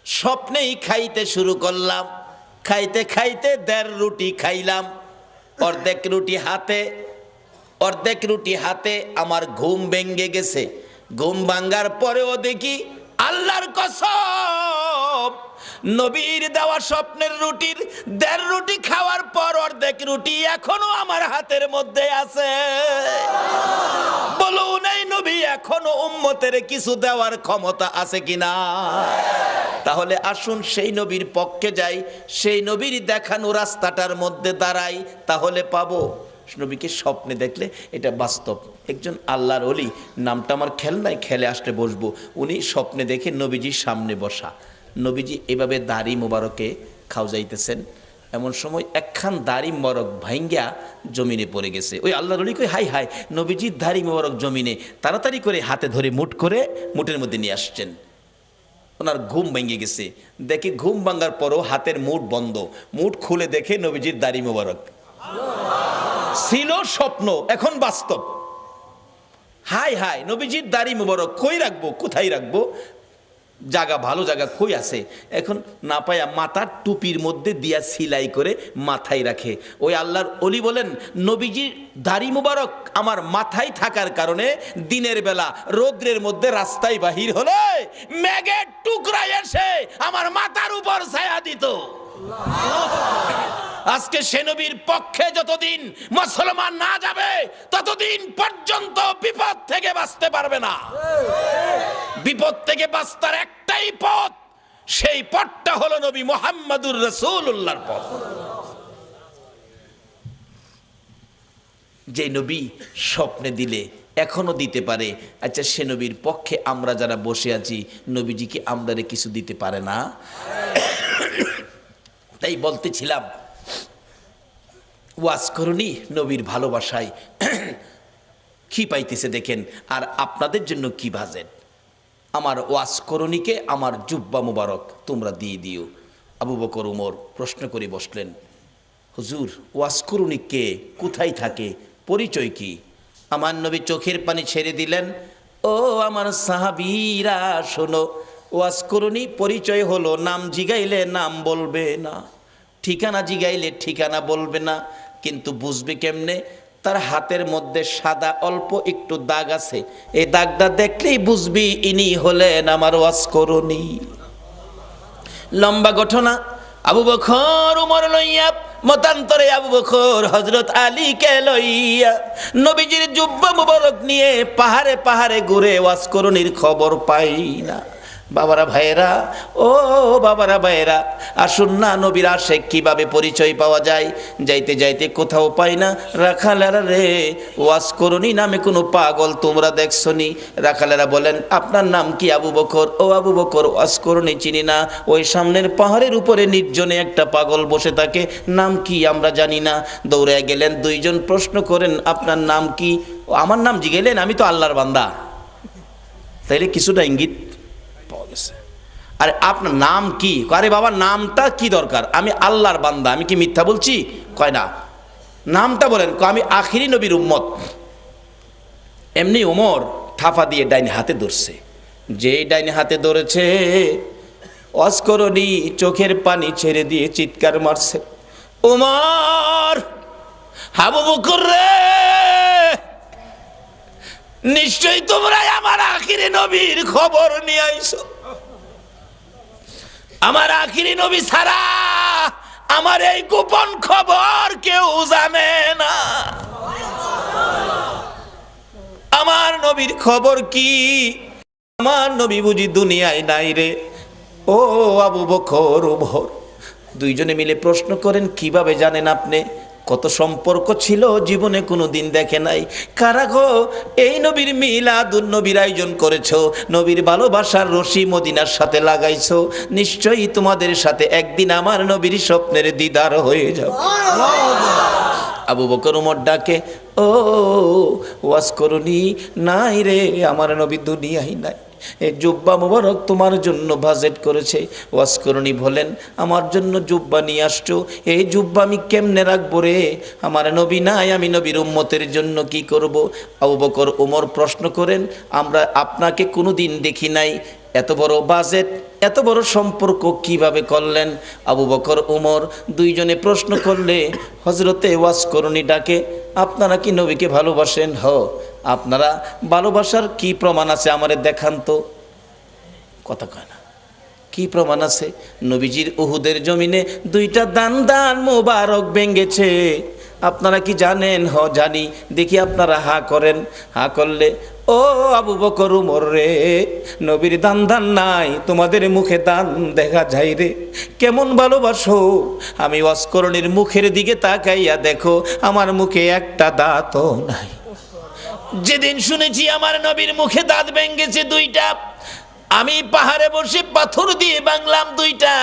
স্বপ্নেই খাইতে শুরু করলাম। খাইতে খাইতে 1.5 রুটি খাইলাম। অর্ধেক রুটি হাতে আমার ঘুম ভেঙে গেছে। ঘুম ভাঙ্গার পরেও দেখি আল্লাহর কসম, নবীর দেওয়া স্বপ্নের রুটির 1.5 রুটি খাওয়ার পর অর্ধেক রুটি এখনো আমার হাতের মধ্যে আছে। বলুন, এই নবী এখনো উম্মতের কিছু দেওয়ার ক্ষমতা আছে কিনা? তাহলে আসুন সেই নবীর পক্ষে যাই, সেই নবীর দেখানো রাস্তাটার মধ্যে দাঁড়াই, তাহলে পাবো। নবীকে স্বপ্নে দেখলে এটা বাস্তব। একজন আল্লাহর ওলি, নামটা আমার খেয়াল নাই, খেলে আসলে বসবো, উনি স্বপ্নে দেখে নবীজির সামনে বসা, নবীজি এভাবে দাড়ি মোবারকে খাওয়াইতেছেন। এমন সময় একখান দাড়ি মোবারক ভাঙ্গা জমিনে পড়ে গেছে। ওই আল্লাহর ওলি কই হাই হাই, নবীজির দাড়ি মোবারক জমিনে, তাড়াতাড়ি করে হাতে ধরে মুঠ করে মুঠের মধ্যে নিয়ে আসছেন। ওনার ঘুম ভেঙে গেছে, দেখে ঘুম ভাঙার পরও হাতের মুঠ বন্ধ, মুঠ খুলে দেখে নবীজির দাড়ি মোবারক। ছিল স্বপ্ন, এখন বাস্তব। হাই হাই, নবীজির দাড়ি মোবারক কই রাখবো, কোথায় রাখবো, জায়গা ভালো জায়গা কই আছে, এখন না পায়া মাথার টুপির মধ্যে দিয়া সিলাই করে মাথায় রাখে। ওই আল্লাহর ওলি বলেন, নবীজির দাড়ি মুবারক আমার মাথায় থাকার কারণে দিনের বেলা রৌদ্রের মধ্যে রাস্তায় বাহির হলে মেঘের টুকরা এসে আমার মাথার উপর ছায়া দিত। আজকে সে নবীর পক্ষে যতদিন মুসলমান না যাবে ততদিন পর্যন্ত বিপদ থেকে বাঁচতে পারবে না। বিপদ থেকে বাঁচার একটাই পথ, সেই পথটা হলো নবী মুহাম্মদুর রাসূলুল্লাহর পথ। যে নবী স্বপ্নে দিলে এখনো দিতে পারে, আচ্ছা সে নবীর পক্ষে আমরা যারা বসে আছি, নবীজি কি আমাদের কিছু দিতে পারে না? তাই বলতেছিলাম, ওয়াজ করুনি নবীর ভালোবাসায় কি পাইতেছে দেখেন, আর আপনাদের জন্য কি বাজেট। আমার ওয়াজ করুনিকে আমার জুব্বা মুবারক তোমরা দিয়ে দিও। আবু বকর উমর প্রশ্ন করে বসলেন, হুজুর ওয়াজ করুনি কে, কোথায় থাকে, পরিচয় কি? আমার নবী চোখের পানি ছেড়ে দিলেন, ও আমার সাহাবীরা শোনো, ওয়াজ করুনি পরিচয় হলো নাম জিগাইলে নাম বলবে না, ঠিকানা জিগাইলে ঠিকানা বলবে না, কিন্তু বুঝবে কেমনে? তার হাতের মধ্যে সাদা অল্প একটু দাগ আছে, এই দাগটা দেখলেই বুঝবি ইনি হলেন আমার ওয়াজ করুনি। লম্বা ঘটনা। আবু বকর উমর লইয়া, মতান্তরে আবু বকর হযরত আলীকে লইয়া নবীজির জুব্বা মুবারক নিয়ে পাহাড়ে পাহাড়ে ঘুরে ওয়াজ করুনির খবর পাই না। বাবারা ভাইয়েরা, ও বাবারা ভাইয়েরা, আসুন না নবীর আশেক কিভাবে পরিচয় পাওয়া যায়। যাইতে যাইতে কোথাও পাই না, রাখালেরা রে ওয়াজ করুনি নামে কোনো পাগল তোমরা দেখছো নি? রাখালেরা বলেন, আপনার নাম কি? আবু বকর। ও আবু বকর, ওয়াজ করুনি চিনি না, ওই সামনের পাহাড়ের উপরে নির্জনে একটা পাগল বসে থাকে, নাম কি আমরা জানি না। দৌড়ে গেলেন, দুইজন প্রশ্ন করেন, আপনার নাম কি? আমার নাম জিগেলেন, আমি তো আল্লাহর বান্দা। তাইলে কিছুটা ইঙ্গিত পাওয়া গেছে। আরে আপনার নাম কি? আরে বাবা নামটা কি দরকার, আমি আল্লাহর বান্দা, আমি কি মিথ্যা বলছি? কয় না, নামটা বলেন। আমি আখিরি নবীর উম্মত। এমনি ওমর থাফা দিয়ে ডাইনে হাতে ধরছে, যে ডাইনে হাতে ধরেছে ওয়াজ করুনি চোখের পানি ছেড়ে দিয়ে চিৎকার মারছে, ওমর, আবু বকর রে, নিশ্চয়ই তোমরা আমার আখিরি নবীর খবর নিয়ে আইছো। আমার আখিরি নবী ছাড়া আমার এই গোপন খবর কেউ জানে না। আমার নবীর খবর কি? আমার নবী বুঝি দুনিয়ায় নাই রে? ও আবু বকর উমর দুইজনে মিলে প্রশ্ন করেন, কিভাবে জানেন আপনি? কত সম্পর্ক ছিল, জীবনে কোনো দিন দেখে নাই। কারা গো এই নবীর মিলাদুন নবীর আয়োজন করেছো, নবীর ভালোবাসার রশি মদিনার সাথে লাগাইছো, নিশ্চয়ই তোমাদের সাথে একদিন আমার নবীর স্বপ্নের দিদার হয়ে যাবে। আবু বকর উমর ডাকে, ও ওয়াজ করুনি নাই রে, আমার নবী দুনিয়ায় নাই, এই জুব্বা মুবারক তোমার জন্য বাজেট করেছে। ওয়াজ করুনি বলেন, আমার জন্য জুব্বা নিয়ে আসছো, এই জুব্বা আমি কেমনে রাখবো রে? আমার নবী নাই, আমি নবীর উম্মতের জন্য কি করব? আবু বকর উমর প্রশ্ন করেন, আমরা আপনাকে কোনো দিন দেখি নাই, এত বড় বাজেট, এত বড় সম্পর্ক কিভাবে করলেন? আবু বকর উমর দুইজনে প্রশ্ন করলে হযরতে ওয়াজ করুনি ডাকে, আপনারা কি নবীকে ভালোবাসেন? হ। আপনারা ভালোবাসার কি প্রমাণ আছে আমারে দেখান তো। কথা কয় না, কি প্রমাণ আছে? নবীজির উহুদের জমিনে দুইটা দান মোবারক ভেঙেছে, আপনারা কি জানেন? হ জানি। দেখি আপনারা হা করেন। হা করলে, ও আবু বকর উমর রে, নবীর দান দান নাই, তোমাদের মুখে দান দেখা যায় রে। কেমন ভালোবাসো। আমি ওয়াসকরণীর মুখের দিকে তাকাইয়া দেখো, আমার মুখে একটা দাঁতও নাই। যেদিন শুনেছি আমার নবীর মুখে দাঁত ভেঙেছে দুইটা, আমি পাহাড়ে বসে পাথর দিয়ে ভাঙলাম দুইটা।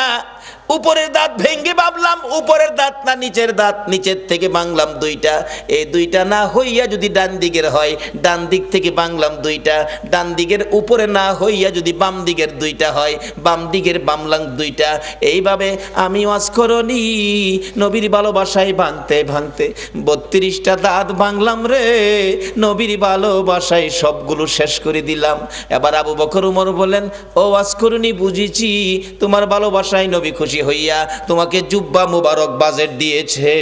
উপরের দাঁত ভেঙে ভাবলাম উপরের দাঁত না নিচের দাঁত, নিচের থেকে ভাঙলাম দুইটা। এই দুইটা না হইয়া যদি ডান দিকের হয়, ডান দিক থেকে ভাঙলাম দুইটা। ডান দিকের উপরে না হইয়া যদি বাম দিকের দুইটা হয়, বাম দিকের ভাঙলাম দুইটা। এইভাবে আমি ওয়াসকরণী নবীর ভালোবাসায় ভাঙতে ভাঙতে 32টা দাঁত ভাঙলাম রে। নবীর ভালোবাসায় সবগুলো শেষ করে দিলাম। এবার আবু বকর উমর বলেন, ও ওয়াসকরণী, বুঝেছি তোমার ভালোবাসায় নবী খুশি হইয়া তোমাকে জুব্বা মুবারক বাজেট দিয়েছে।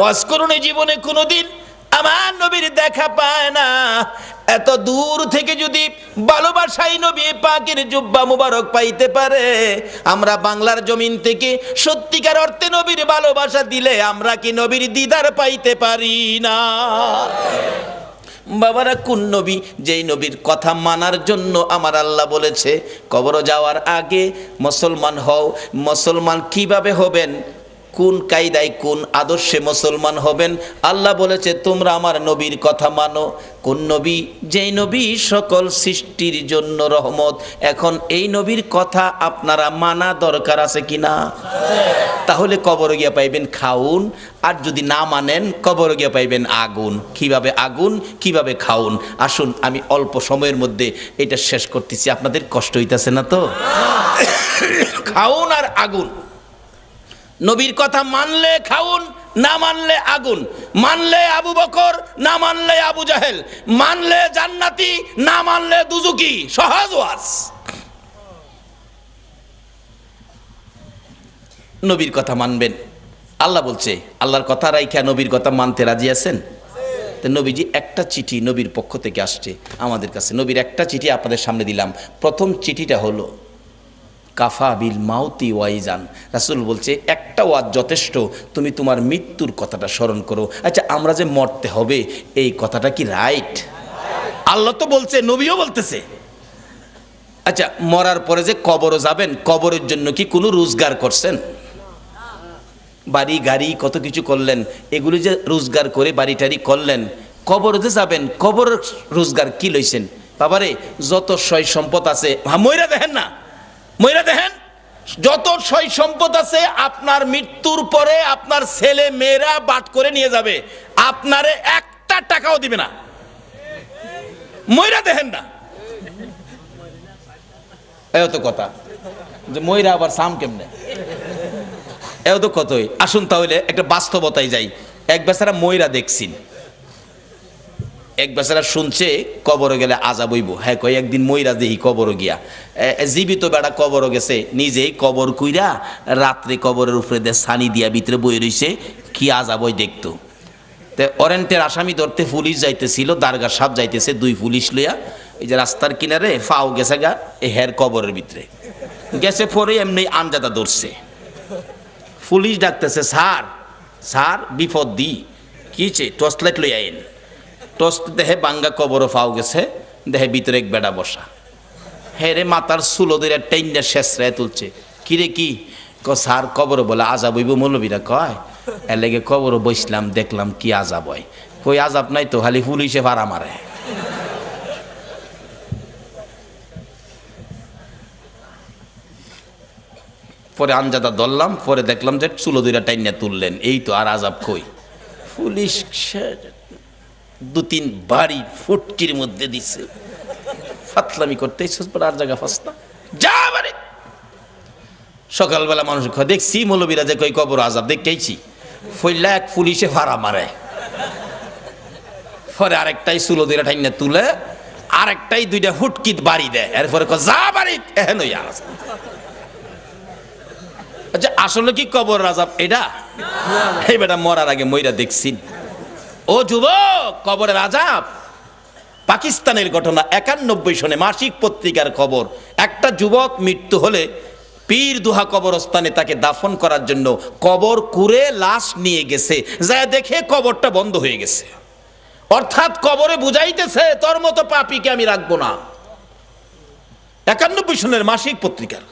ওয়াসকরণী জীবনে কোনোদিন আমার নবীর দেখা পায় না। এত দূর থেকে যদি ভালোবাসাই নবী পাকের জুব্বা মুবারক পাইতে পারে, আমরা বাংলার জমিন থেকে সত্যিকার অর্থে নবীর ভালোবাসা দিলে আমরা কি নবীর দিদার পাইতে পারি না? বাবারা, কোন নবী? যেই নবীর কথা মানার জন্য আমার আল্লাহ বলেছে কবর যাওয়ার আগে মুসলমান হও। মুসলমান কিভাবে হবেন, কোন কায়দায় কোন আদর্শে মুসলমান হবেন? আল্লাহ বলেছে তোমরা আমার নবীর কথা মানো। কোন নবী? যেই নবী সকল সৃষ্টির জন্য রহমত। এখন এই নবীর কথা আপনারা মানা দরকার আছে কিনা? তাহলে কবরে গিয়া পাইবেন খাউন, আর যদি না মানেন কবরে গিয়া পাইবেন আগুন। কিভাবে আগুন, কিভাবে খাউন? আসুন আমি অল্প সময়ের মধ্যে এটা শেষ করতেছি, আপনাদের কষ্ট হইতাছে না তো? খাউন আর আগুন। নবীর কথা মানলে খাউন, না মানলে আগুন। মানলে আবু বকর, না মানলে আবু জাহেল। মানলে জান্নাতি, না মানলে দুজুকি। সহজ ওয়াজ। নবীর কথা মানবেন। আল্লাহ বলছে, আল্লাহর কথা রাইখা নবীর কথা মানতে রাজি আছেন? তো নবীজি একটা চিঠি নবীর পক্ষ থেকে আসছে আমাদের কাছে। নবীর একটা চিঠি আপনাদের সামনে দিলাম। প্রথম চিঠিটা হলো কাফা বিল মাউতি ওয়াইজান। রাসূল বলছে একটা ওয়াজ যথেষ্ট, তুমি তোমার মৃত্যুর কথাটা স্মরণ করো। আচ্ছা, আমরা যে মরতে হবে এই কথাটা কি রাইট? আল্লাহ তো বলছে, নবীও বলতেছে। আচ্ছা, মরার পরে যে কবরে যাবেন, কবরের জন্য কি কোনো রোজগার করছেন? বাড়ি গাড়ি কত কিছু করলেন, এগুলি যে রোজগার করে বাড়ি টাড়ি করলেন, কবরে যে যাবেন কবর রোজগার কি লইছেন? বাবারে, যত সয় সম্পদ আছে, মইরা দেখেন না, মইরা দেখেন, যত সয় সম্পদ আছে আপনার মৃত্যুর পরে আপনার ছেলে মেয়েরা বাট করে নিয়ে যাবে, আপনারে একটা টাকাও দিবে না। মইরা দেখেন না, এও তো কথা যে মইরা আবার সাম কেমনে, এও তো কতই। আসুন তাহলে একটা বাস্তবতায় যাই। এক বেচারা মইরা দেখছেন, এক বেচারা শুনছে কবরে গেলে আযাব হইব। হ্যাঁ কয় একদিন মইরা দেই কবরে গিয়া, জীবিত বেড়া কবরে গেছে, নিজেই কবর কইরা রাত্রে কবরের উপরে দিয়ে ছানি দিয়া ভিতরে বই রইছে, কি আযাব হয় দেখতো। তো ওয়ারেন্টের আসামি ধরতে পুলিশ যাইতেছিল, দারগা সাহেব যাইতেছে, দুই পুলিশ লইয়া এই যে রাস্তার কিনারে ফাও গেছে গা এই হের কবরের ভিতরে গেছে, পরে এমনি আনজাদা ধরছে। পুলিশ ডাকতেছে, স্যার স্যার বিপদ দি কিছে, টর্চ লাইট লই আইন। টর্চ দেহে বাঙ্গা কবরও ফাও গেছে, দেহে ভিতরে এক বেড়া বসা। হেরে মাথার চুলো ধরে টেন্ডা শেষরায় তুলছে। কিরে কি? স্যার কবর বলে আযাব হইব। মৌলবীরা কয় এর লেগে কবর বসলাম, দেখলাম কি আযাব হয়। কই আযাব নাই তো, খালি পুলিশে ভাড়া মারে। পরে আনজাদা ধরলাম, পরে দেখলাম যে চুলো দুইটা টাইনা তুললেন, এই তো আর আযাব কই। পুলিশ দু তিন বাড়ি ফুটকির মধ্যে দিছে, ফাতলামি করতে আর জায়গা ফাস্তা যা বাড়ি। সকালবেলা মানুষ দেখছি মৌলবীরা যে কই কবর আযাব দেখেছি, ফইলা এক পুলিশে ভাড়া মারে। পরে আরেকটাই চুলো দুইটা টাইনা তুলে, আরেকটাই দুইটা ফুটকিত বাড়ি দেয়, এরপরে যা বাড়ি এহেন আর। আচ্ছা, আসলে কি কবর আযাব এটা? এই বেটা মরার আগে মইরা দেখছি। ও যুবক, কবরের আযাব পাকিস্তানের ঘটনা। 91 সনে মাসিক পত্রিকার খবর, একটা যুবক মৃত্যু হলে পীর দুহা কবরস্থানে তাকে দাফন করার জন্য কবর কুরে লাশ নিয়ে গেছে, যা দেখে কবরটা বন্ধ হয়ে গেছে। অর্থাৎ কবরে বুঝাইতেছে তোর মতো পাপীকে আমি রাখবো না। 91 সনের মাসিক পত্রিকার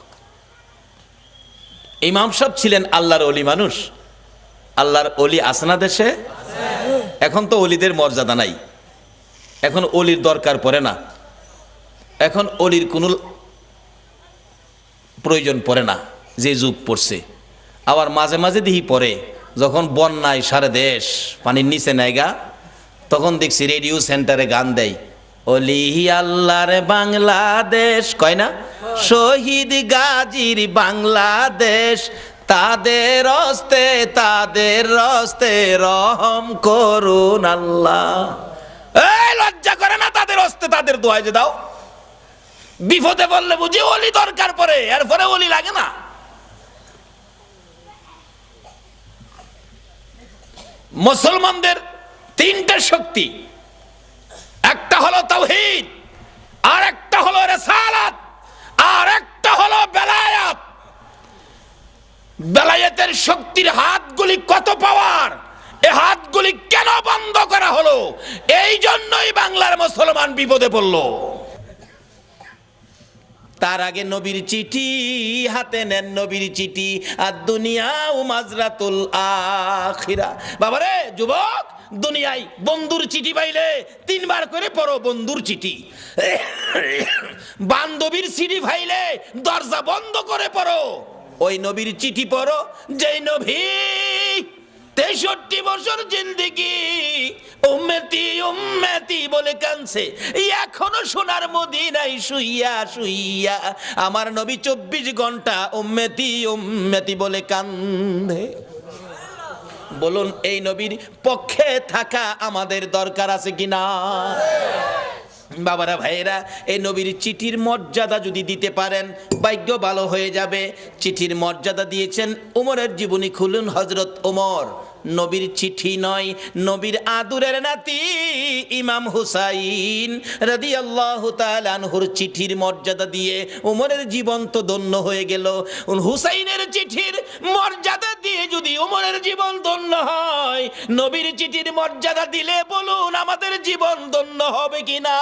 ইমাম সাহেব ছিলেন আল্লাহর ওলি মানুষ। আল্লাহর ওলি আসনা দেশে, এখন তো ওলিদের মর্যাদা নাই, এখন ওলির দরকার পড়ে না, এখন ওলির কোনো প্রয়োজন পড়ে না, যে যুগ পড়ছে। আবার মাঝে মাঝে দেখি পড়ে, যখন বন্যায় সারা দেশ পানির নিচে নেয়গা, তখন দেখছি রেডিও সেন্টারে গান দেয়, ওলি আল্লাহর বাংলাদেশ, কয় না, শহীদ গাজীর বাংলাদেশ, তাদের হস্তে রহম করুন আল্লাহ। এই লজ্জা করে না তাদের হস্তে তাদের দোয়ায় যে দাও? বিপদে বললে বুঝি ওলি দরকার পড়ে, এরপরে ওলি লাগে না। মুসলমানদের 3টে শক্তি, একটা হলো তাওহীদ, আর একটা হলো রিসালাত, আর একটা হলো বেলায়াত। বেলায়েতের শক্তির হাতগুলি কত পাওয়ার, এই হাতগুলি কেন বন্ধ করা হলো? এই জন্যই বাংলার মুসলমান বিপদে পড়ল। তার আগে নবীর চিঠি হাতে নেন, নবীর চিঠি, আর দুনিয়া ও মাজরাতুল আখিরা। বাবারে যুবক, দুনিয়ায় বন্ধুর চিঠি পাইলে 3 বার করে পড়ো বন্ধুর চিঠি। বান্ধবীর চিঠি পাইলে দরজা বন্ধ করে পড়ো ওই নবীর চিঠি পড়ো, যেই নবী 63 বছর জিন্দেগি উম্মতি উম্মতি বলে কাঁদছে, এখনো সোনার মদিনায় শুইয়া শুইয়া আমার নবী 24 ঘন্টা উম্মতি উম্মতি বলে কান্দে। বলুন, এই নবীর পক্ষে থাকা আমাদের দরকার আছে কিনা? বাবারা ভাইয়েরা, এই নবীর চিঠির মর্যাদা যদি দিতে পারেন ভাগ্য ভালো হয়ে যাবে। চিঠির মর্যাদা দিয়েছেন উমরের জীবনী খুলুন, হযরত উমর। নবীর চিঠি নয়, নবীর আদুরের নাতি ইমাম হুসাইন রাদিয়াল্লাহু তাআলা আনহুর চিঠির মর্যাদা দিয়ে উমরের জীবন তো ধন্য হয়ে গেল। হুসাইনের চিঠির মর্যাদা দিয়ে যদি উমরের জীবন ধন্য হয়, নবীর চিঠির মর্যাদা দিলে বলুন আমাদের জীবন ধন্য হবে কিনা?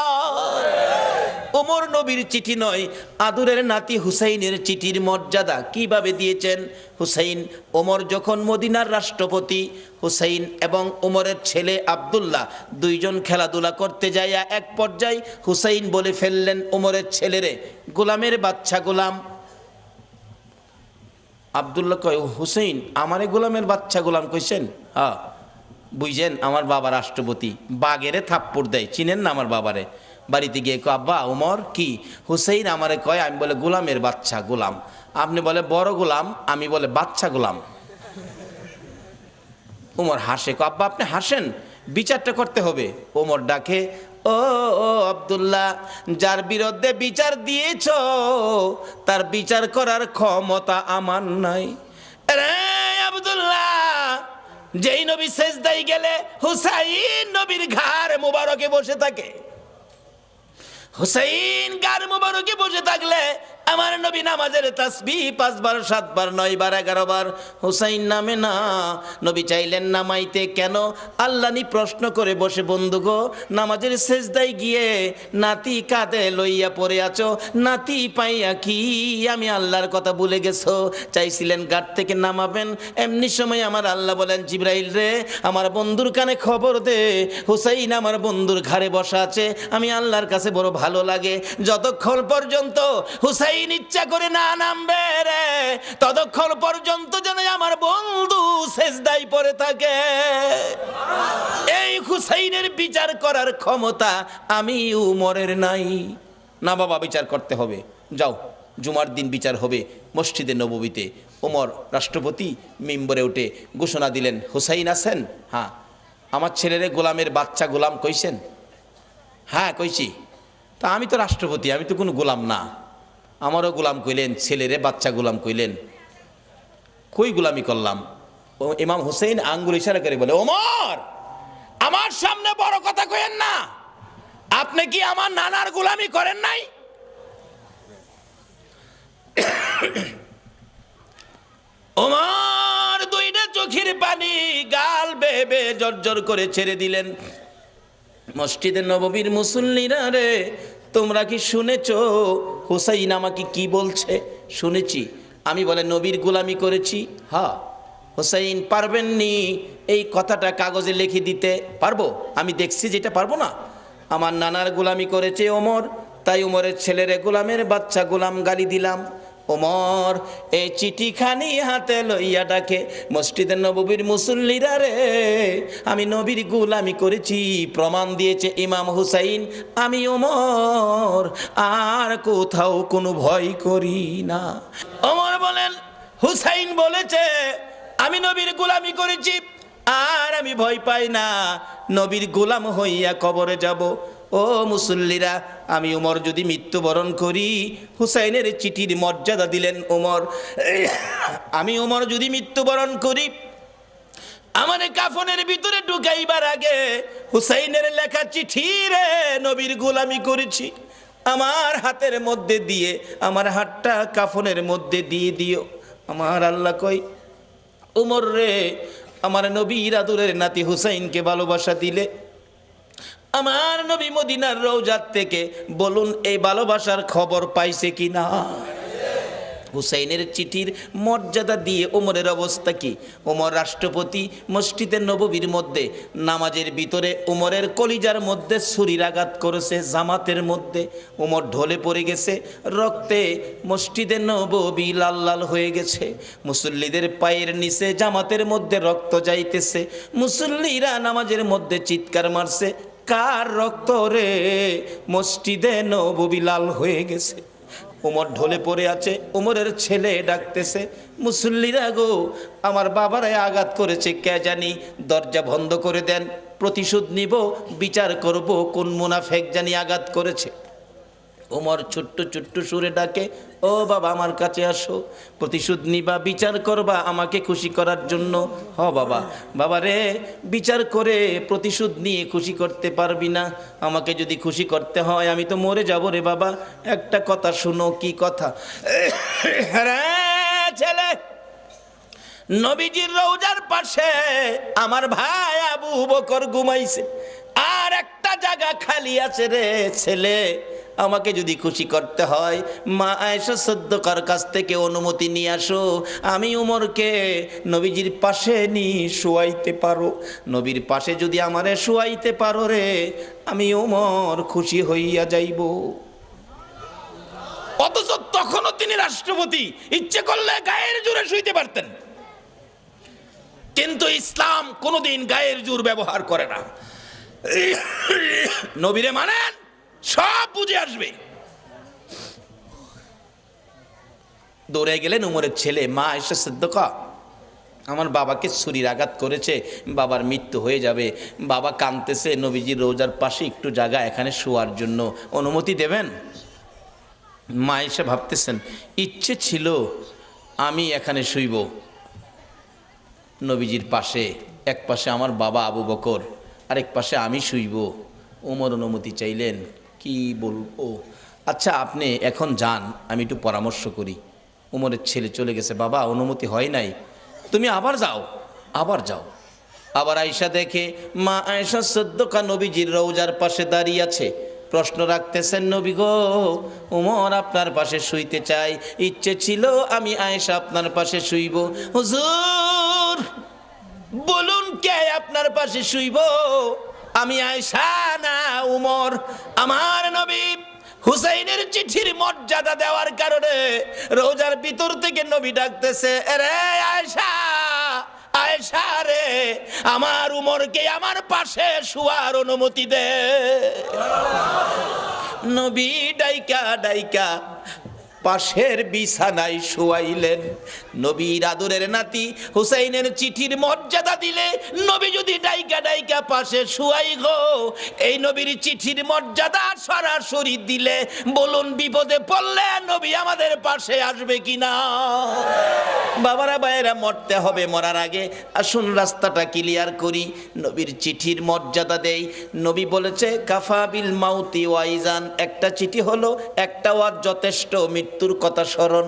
উমর নবীর চিঠি নয়, আদুরের নাতি হুসাইনের চিঠির মর্যাদা কিভাবে দিয়েছেন? হুসাইন, ওমর যখন মদিনার রাষ্ট্রপতি, হুসাইন এবং ওমরের ছেলে আব্দুল্লাহ দুইজন খেলাধুলা করতে যায়, এক পর্যায়ে হুসাইন বলে ফেললেন ওমরের ছেলেরে, গোলামের বাচ্চা গোলাম। আব্দুল্লাহ কয়, হুসাইন আমারে গোলামের বাচ্চা গোলাম কইছেন? হ্যাঁ, বুঝছেন আমার বাবা রাষ্ট্রপতি। বাগেরে থাপ্পড় দেয়, চিনেন না আমার বাবারে। বাড়িতে গিয়ে কয়, আব্বা ওমর কি? হুসাইন আমারে কয়, আমি বলে গোলামের বাচ্চা গোলাম, আপনি বলে বড় গোলাম, আমি বলে বাচ্চা গোলাম। ওমর হাসে, কয় আব্বা আপনি হাসেন, বিচারটা করতে হবে। ওমর ডাকে, ও ও আব্দুল্লাহ, যার বিরুদ্ধে বিচার দিয়েছ তার বিচার করার ক্ষমতা আমার নাই। রে আব্দুল্লাহ, যেই নবী সেজদায় গেলে হুসাইন নবীর ঘাড় মুবারকে বসে থাকে, হুসাইন গার মুবারকে বসে থাকলে আমার নবী নামাজের তাসবিহ 5 বার 7 বার 9 বার 11 বার হুসাইন নামে না। নবী চাইলেন নামাইতে, কেন? আল্লাহনি প্রশ্ন করে বসে, বন্ধু গো, নামাজের সেজদায় গিয়ে নাতি কাঁধে লইয়া পড়ে আছো, নাতি পাইয়া কি আমি আল্লাহর কথা ভুলে গেছো? চাইছিলেন গাট থেকে নামাবেন, এমনি সময় আমার আল্লাহ বলেন, জিবরাইল রে আমার বন্ধুর কানে খবর দে, হুসাইন আমার বন্ধুর ঘাড়ে বসা আছে, আমি আল্লাহর কাছে বড় ভালো লাগে, যতক্ষণ পর্যন্ত হুসাইন ইচ্ছা করে না নামবে রে, ততক্ষণ পর্যন্ত যেন আমার বন্ধু সেজদায় পড়ে থাকে। এই হুসাইনের বিচার করার ক্ষমতা আমি উমরের নাই। না বাবা, বিচার করতে হবে, যাও জুমার দিন বিচার হবে মসজিদে নববীতে। ওমর রাষ্ট্রপতি মিম্বরে উঠে ঘোষণা দিলেন, হুসাইন আছেন? হ্যাঁ। আমার ছেলেরে গোলামের বাচ্চা গোলাম কইছেন? হ্যাঁ কইছি। তা আমি তো রাষ্ট্রপতি, আমি তো কোনো গোলাম না, আমারও গোলাম কইলেন, ছেলেরে বাচ্চা গোলাম কইলেন, কই গোলামি করলাম? ইমাম হুসাইন আঙ্গুল ইশারা করে বলে, ওমর আমার সামনে বড় কথা কইেন না, আপনি কি আমার নানার গোলামি করেন নাই? ওমর দুইটা চোখের পানি গাল বেয়ে বেয়ে জর্জর করে ছেড়ে দিলেন। মসজিদে নববীর মুসল্লিরা রে, তোমরা কি শুনেছো হুসাইন আমাকে কি বলছে? শুনেছি। আমি বলে নবীর গোলামি করেছি। হ্যাঁ। হুসাইন পারবেননি এই কথাটা কাগজে লিখে দিতে? পারবো। আমি দেখছি যেটা পারবো না। আমার নানার গোলামি করেছে ওমর, তাই ওমরের ছেলেরে গোলামের বাচ্চা গোলাম গালি দিলাম। ওমর এই চিঠিখানি হাতে লইয়া ডাকে, মসজিদের নববীর মুসল্লিরা রে, আমি নবীর গোলামি করেছি, প্রমাণ দিয়েছে ইমাম হুসাইন। আমি ওমর আর কোথাও কোনো ভয় করি না। ওমর বলেন, হুসাইন বলেছে আমি নবীর গোলামি করেছি আর আমি ভয় পাই না, নবীর গোলাম হইয়া কবরে যাব। ও মুসল্লিরা, আমি ওমর যদি মৃত্যুবরণ করি, হুসাইনের চিঠির মর্যাদা দিলেন ওমর, আমি ওমর যদি মৃত্যুবরণ করি, আমার কাফনের ভিতরে ঢুকাইবার আগে হুসাইনের লেখা চিঠি রে, নবীর গোলামি করেছি, আমার হাতের মধ্যে দিয়ে আমার হাতটা কাফনের মধ্যে দিয়ে দিও। আমার আল্লাহ কই, ওমর রে, আমার নবীর আদরের নাতি হুসাইনকে ভালোবাসা দিলে, আমার নবী মদিনার রওজাত থেকে বলুন এই ভালোবাসার খবর পাইছে কিনা? হুসাইনের চিঠির মর্যাদা দিয়ে ওমরের অবস্থা কি? ওমর রাষ্ট্রপতি, মসজিদের নববীর মধ্যে নামাজের ভিতরে ওমরের কলিজার মধ্যে ছুরির আঘাত করেছে, জামাতের মধ্যে ওমর ঢলে পড়ে গেছে, রক্তে মসজিদের নববী লাল লাল হয়ে গেছে, মুসল্লিদের পায়ের নিচে জামাতের মধ্যে রক্ত যাইতেছে, মুসল্লিরা নামাজের মধ্যে চিৎকার মারছে, কার রক্ত রে? মসজিদে নববী লাল হয়ে গেছে। ওমর ঢলে পড়ে আছে, ওমরের ছেলে ডাকতেছে, মুসল্লিরা গো, আমার বাবারাই আঘাত করেছে, কে জানি, দরজা বন্ধ করে দেন, প্রতিশোধ নিব, বিচার করব কোন মুনাফেক জানি আঘাত করেছে। ওমর ছোট্ট ছোট্ট সুরে ডাকে, ও বাবা আমার কাছে আসো, প্রতিশোধ নিবা, বিচার করবা আমাকে খুশি করার জন্য। হ বাবা। বাবা রে, বিচার করে প্রতিশোধ নিয়ে খুশি করতে পারবি না, আমাকে যদি খুশি করতে হয় আমি তো মরে যাব রে বাবা। একটা কথা শুনো। কি কথা? ছেলে, নবীজির রওজার পাশে আমার ভাই আবু বকর ঘুমাইছে, আর একটা জায়গা খালি আছে রে ছেলে, আমাকে যদি খুশি করতে হয় মা আয়েশা সিদ্দিকার কাছ থেকে অনুমতি নিয়ে আসো, আমি ওমরকে নবীজির পাশে নিয়ে শোয়াইতে পারো। নবীর পাশে যদি আমারে শোয়াইতে পারো রে, আমি ওমর খুশি হইয়া যাইব। অথচ তখনও তিনি রাষ্ট্রপতি, ইচ্ছে করলে গায়ের জোরে শুইতে পারতেন, কিন্তু ইসলাম কোনোদিন গায়ের জোর ব্যবহার করে না। নবীরে মানেন, সব বুঝে আসবে। দৌড়ে গেলেন উমরের ছেলে, মা আয়েশা সিদ্দিকা, আমার বাবাকে ছুরির আঘাত করেছে, বাবার মৃত্যু হয়ে যাবে, বাবা কাঁদতেছে, নবীজির রোজার পাশে একটু জায়গা এখানে শোয়ার জন্য অনুমতি দেবেন? মা আয়েশা ভাবতেছেন, ইচ্ছে ছিল আমি এখানে শুইব নবীজির পাশে, এক পাশে আমার বাবা আবু বকর, আরেক পাশে আমি শুইব। ওমর অনুমতি চাইলেন, কি বলবো, আচ্ছা আপনি এখন যান, আমি একটু পরামর্শ করি। ওমরের ছেলে চলে গেছে, বাবা অনুমতি হয় নাই, তুমি আবার যাও, আবার যাও। আবার আয়েশা দেখে মা আয়েশা সিদ্দিকা নবীজির রওজার পাশে দাঁড়িয়ে আছে, প্রশ্ন রাখতেছেন, নবী গো, ওমর আপনার পাশে শুইতে চাই, ইচ্ছে ছিল আমি আয়েশা আপনার পাশে শুইব। হুজুর বলুন কে আপনার পাশে শুইব? আমি আয়েশা না উমর? আমার নবী হুসাইনের চিঠির মর্যাদা দেওয়ার কারণে রোজার ভিতর থেকে নবী ডাকতেছে, রে আয়েশা, আয়েশা রে, আমার উমরকে আমার পাশে শুয়ার অনুমতি দে। নবী ডাইকা ডাইকা পাশের বিছানায় শোয়াইলেন। নবীর আদরের নাতি হুসাইনের চিঠির মর্যাদা দিলে নবী যদি ডাইকা ডাইকা পাশে শোয়াই গো, এই নবীর চিঠির মর্যাদা সরাসরি দিলে বলুন বিপদে পড়লে নবী আমাদের পাশে আসবে কিনা? বাবারা ভাইয়েরা, মরতে হবে, মরার আগে আসুন রাস্তাটা ক্লিয়ার করি, নবীর চিঠির মর্যাদা দেই। নবী বলেছে কাফা বিল মাউতি ওয়াইজান, একটা চিঠি হলো একটা ওয়াজ যথেষ্ট মৃত্যুর কথা স্মরণ।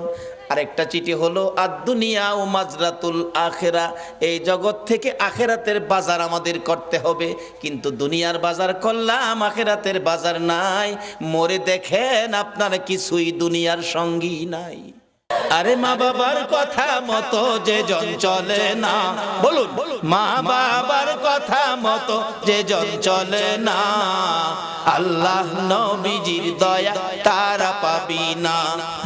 আরেকটা চিঠি হলো আদ-দুনিয়া ও মাজরাতুল আখিরা, এই জগৎ থেকে আখিরাতের বাজার আমাদের করতে হবে, কিন্তু দুনিয়ার বাজার করলাম, আখিরাতের বাজার নাই। মরে দেখেন আপনার কিছুই দুনিয়ার সঙ্গী নাই। আরে মা বাবার কথা মতো যে জন চলে না, বলুন মা বাবার কথা মতো যে জন চলে না, আল্লাহ নবীজির দয়া তারা পাবি না।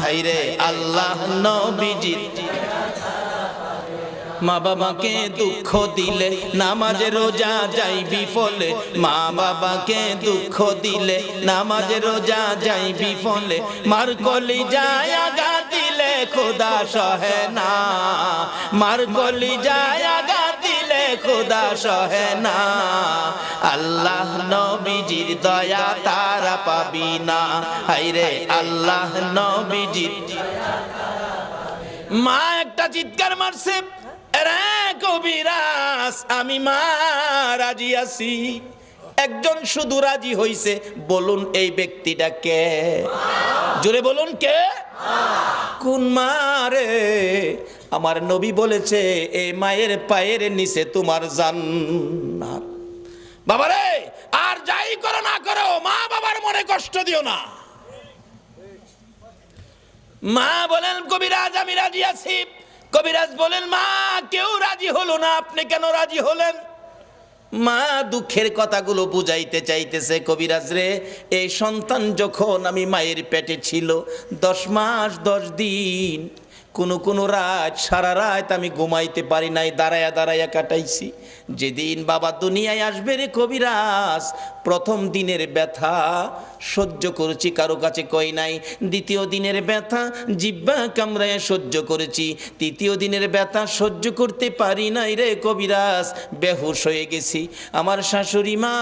হায়রে আল্লাহ নবীজির। মা বাবাকে দুঃখ দিলে নামাজ রোজা যাই বিফলে, মা বাবাকে দুঃখ দিলে নামাজ রোজা যাই বিফলে, মার কলি যায় আগা দিলে খোদা সহে না, মার কলি যায় আগা দিলে খোদা সহে না, আল্লাহ নবীজির দয়া তারা পাবি না। হায়রে আল্লাহ নবীজির। মা একটা চিৎকার মারছে, রে কবিরাজ আমি মা রাজি আছি। একজন শুধু রাজি হইছে, বলুন এই ব্যক্তিটা কে? জোরে বলুন কে? কোন মা রে? আমার নবী বলেছে এই মায়ের পায়ের নিচে তোমার জান্নাত। বাবারে আর যাই করো না করো, মা বাবার মনে কষ্ট দিও না। মা বলেন কবিরাজ আমি রাজি আছি। কবিরাজ বলেন মা কেউ রাজি হলো না, আপনি কেন রাজি হলেন? মা দুঃখের কথাগুলো বুঝাইতে চাইতেছে, কবিরাজ রে এই সন্তান যখন আমি মায়ের পেটে ছিল 10 মাস 10 দিন, কোন রাত সারা রাত আমি ঘুমাইতে পারি নাই, দাঁড়ায়া দাঁড়ায়া কাটাইছি। যেদিন বাবা দুনিয়ায় আসবে রে কবিরাজ, প্রথম দিনের ব্যথা সহ্য করেছি, কারো কাছে কই নাই। দ্বিতীয় দিনের ব্যথা জিহ্বা কামড়ায় সহ্য করেছি। তৃতীয় দিনের ব্যথা সহ্য করতে পারি নাই রে কবিরাজ, বেহুশ হয়ে গেছি। আমার শাশুড়ি মা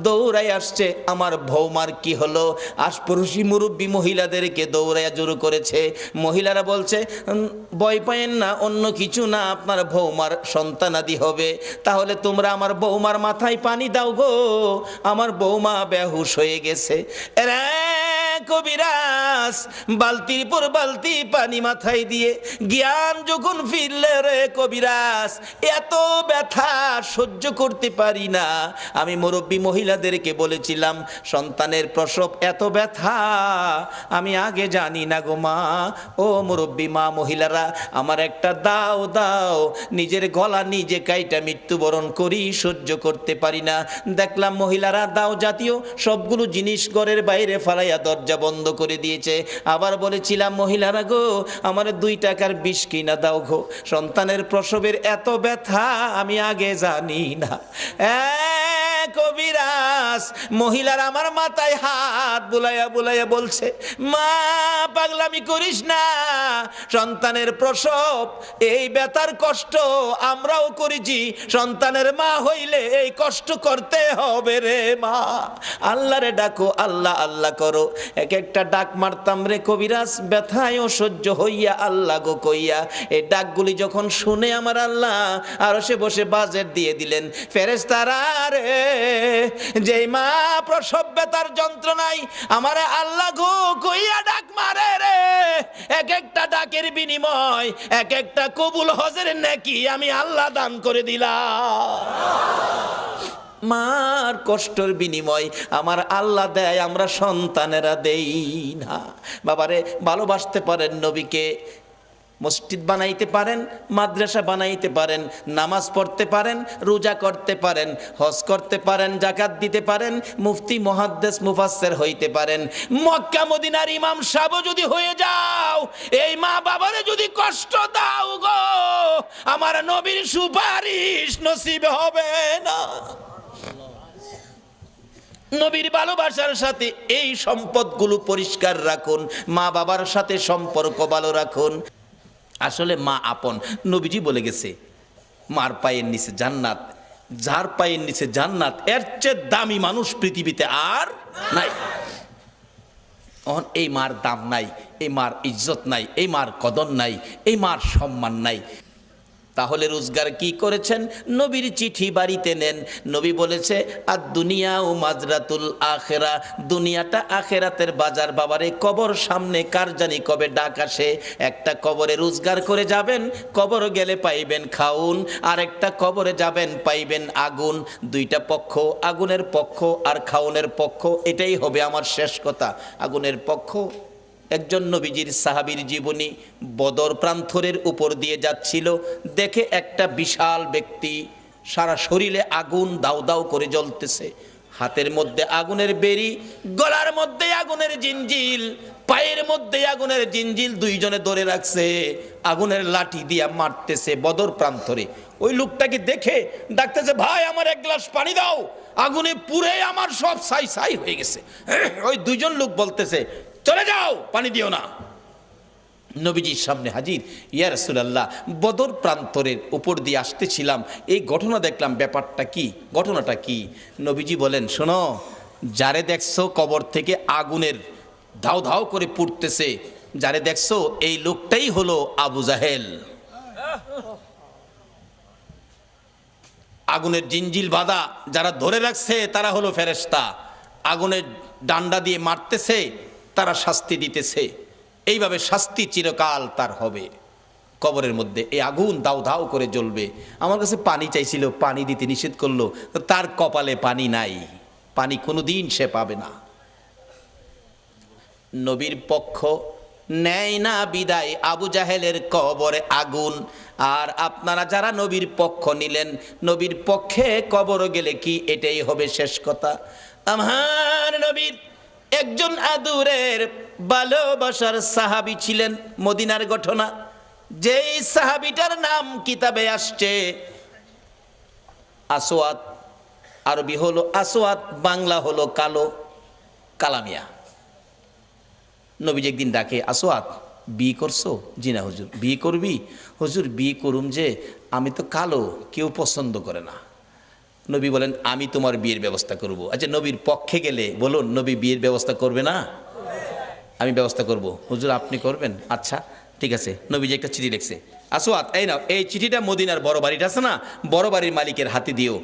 দৌড়ায় আসছে, আমার বৌমার কি হলো? আশপড়শি মুরব্বী মহিলাদেরকে দৌড়াইয়া জোর করেছে। মহিলারা বলছে ভয় পায়েন না, অন্য কিছু না, আপনার বৌমার সন্তানাদি হবে। তাহলে তোমরা আমার বৌমার মাথায় পানি দাও গো, আমার বৌমা বেহুশ হয়ে গেছে। রে কবিরাজ বালতির পর বালতি পানি মাথায় দিয়ে জ্ঞান যখন ফিরলে রে কবিরাজ, এত ব্যথা সহ্য করতে পারি না। আমি মুরব্বী মহিলাদেরকে বলেছিলাম সন্তানের প্রসব এত ব্যথা আমি আগে জানি না গো মা। ও মুরব্বী মা মহিলারা আমার একটা দাও দাও, নিজের গলা নিজে কাইটা মৃত্যুবরণ করি, সহ্য করতে পারি না। দেখলাম মহিলারা দাও জাতীয় সবগুলো জিনিস ঘরের বাইরে ফালাইয়া দরজা বন্ধ করে দিয়েছে। আবার বলেছিলাম মহিলারা গো আমার 2 টাকার বিষ কিনা দাও গো, সন্তানের প্রসবের এত ব্যথা আমি আগে জানি না। কবিরাজ মহিলার আমার মাথায় হাত বুলাইয়া বুলাইয়া বলছে মা পাগলামি করিস না, সন্তানের প্রসব এই ব্যথার কষ্ট আমরাও করেছি, সন্তানের মা হইলে এই কষ্ট করতে হবে রে মা। আল্লাহরে ডাকো, আল্লাহ আল্লাহ করো। এক একটা ডাক মারতাম রে কবিরাজ, ব্যথায়ও সহ্য হইয়া আল্লাহ গো কইয়া। এই ডাকগুলি যখন শুনে আমার আল্লাহ আরশে বসে বাজেট দিয়ে দিলেন। ফেরেশতারা রে যেই মা প্রসব ব্যথার যন্ত্রণায় আমারে আল্লাহ গো কইয়া ডাক মারে রে, এক একটা ডাকের বিনিময় এক একটা কবুল হজের নেকি আমি আল্লাহ দান করে দিলাম। মার কষ্টের বিনিময় আমার আল্লাহ দেয়, আমরা সন্তানেরা দেই না। বাবারে ভালোবাসতে পারেন নবীকে, মসজিদ বানাইতে পারেন, মাদ্রাসা বানাইতে পারেন, নামাজ পড়তে পারেন, রোজা করতে পারেন, হজ করতে পারেন, যাকাত দিতে পারেন, মুফতি মুহাদ্দিস মুফাসসির হইতে পারেন, মক্কা মদিনার ইমাম সাহেব যদি হয়ে যাও, এই মা বাবারে যদি কষ্ট দাও গো আমার নবীর সুপারিশ নসিব হবে না। নবীর ভালোবাসার সাথে এই সম্পদগুলো পরিষ্কার রাখুন, মা বাবার সাথে সম্পর্ক ভালো রাখুন। আসলে মা আপন, নবীজি বলে গেছে মার পায়ের নিচে জান্নাত, যার পায়ের নিচে জান্নাত এর চেয়ে দামি মানুষ পৃথিবীতে আর নাই। এই মার দাম নাই, এই মার ইজ্জত নাই, এই মার কদর নাই, এই মার সম্মান নাই। তাহলে রোজগার কি করেছেন? নবীর চিঠি বাড়িতে নেন। নবী বলেছে আর দুনিয়া ও মাজরাতুল আখেরা, দুনিয়াটা আখেরাতের বাজার। বাবারে, কবর সামনে, কার জানি কবে ডাক আসে। একটা কবরে রোজগার করে যাবেন, কবর গেলে পাইবেন খাউন, আর একটা কবরে যাবেন পাইবেন আগুন। দুইটা পক্ষ, আগুনের পক্ষ আর খাউনের পক্ষ। এটাই হবে আমার শেষ কথা। আগুনের পক্ষ, একজন নবীজির সাহাবীর জীবনী, বদর প্রান্তরের উপর দিয়ে যাচ্ছিল, দেখে একটা বিশাল ব্যক্তি, সারা শরীরে আগুন দাউ দাউ করে জ্বলতেছে, হাতের মধ্যে আগুনের বেরি, গলার মধ্যে আগুনের জিঞ্জিল, পায়ের মধ্যে আগুনের জিঞ্জিল, দুইজনে ধরে রাখছে, আগুনের লাঠি দিয়া মারতেছে বদর প্রান্তরে। ওই লোকটাকে দেখে ডাকতেছে, ভাই আমার এক গ্লাস পানি দাও, আগুনে পুড়ে আমার সব ছাই ছাই হয়ে গেছে। ওই দুইজন লোক বলতেছে, চলে যাও, পানি দিও না। নবীজির সামনে হাজির, ইয়া রাসূলুল্লাহ, বদর প্রান্তরের উপর দিয়ে আসতেছিলাম, এই ঘটনা দেখলাম, ব্যাপারটা কি, ঘটনাটা কি? নবীজি বলেন, শোনো, যারে দেখছো কবর থেকে আগুনের ধাও ধাও করে পুড়তেছে, যারে দেখছো এই লোকটাই হলো আবু জাহেল। আগুনের জিঞ্জিল বাঁধা যারা ধরে রাখছে তারা হলো ফেরেশতা, আগুনের ডান্ডা দিয়ে মারতেছে, তারা শাস্তি দিতেছে। এইভাবে শাস্তি চিরকাল তার হবে কবরের মধ্যে। এই আগুন দাউ দাউ করে জ্বলবে। আমার কাছে পানি চাইছিল, পানি দিতে নিষেধ করলো, তার কপালে পানি নাই, পানি কোনোদিন সে পাবে না। নবীর পক্ষ নেয় না বিদায়, আবু জাহেলের কবরে আগুন। আর আপনারা যারা নবীর পক্ষ নিলেন, নবীর পক্ষে কবর গেলে কি এটাই হবে শেষ কথা? আমার নবীর একজন আদুরের ভালোবাসার সাহাবী ছিলেন, মদিনার ঘটনা। যেই সাহাবীটার নাম কিতাবে আসছে আসওয়াদ, আরবি হলো আসওয়াদ, বাংলা হলো কালো, কালামিয়া। নবীজি একদিন ডাকে, আসওয়াদ বিয়ে করছো? জি না হুজুর। বিয়ে করবি? হুজুর বিয়ে করুম, যে আমি তো কালো, কেউ পছন্দ করে না। নবী বলেন, আমি তোমার বিয়ের ব্যবস্থা করব। আচ্ছা, নবীর পক্ষে গেলে বলুন, নবী বিয়ের ব্যবস্থা করবে না? আমি ব্যবস্থা করব। হুজুর আপনি করবেন? আচ্ছা ঠিক আছে। নবীজি একটা চিঠি লিখছে, আসওয়াদ এই নাও, এই চিঠিটা মদিনার বড় বাড়িটা আছে না, বড় বাড়ির মালিকের হাতে দিও।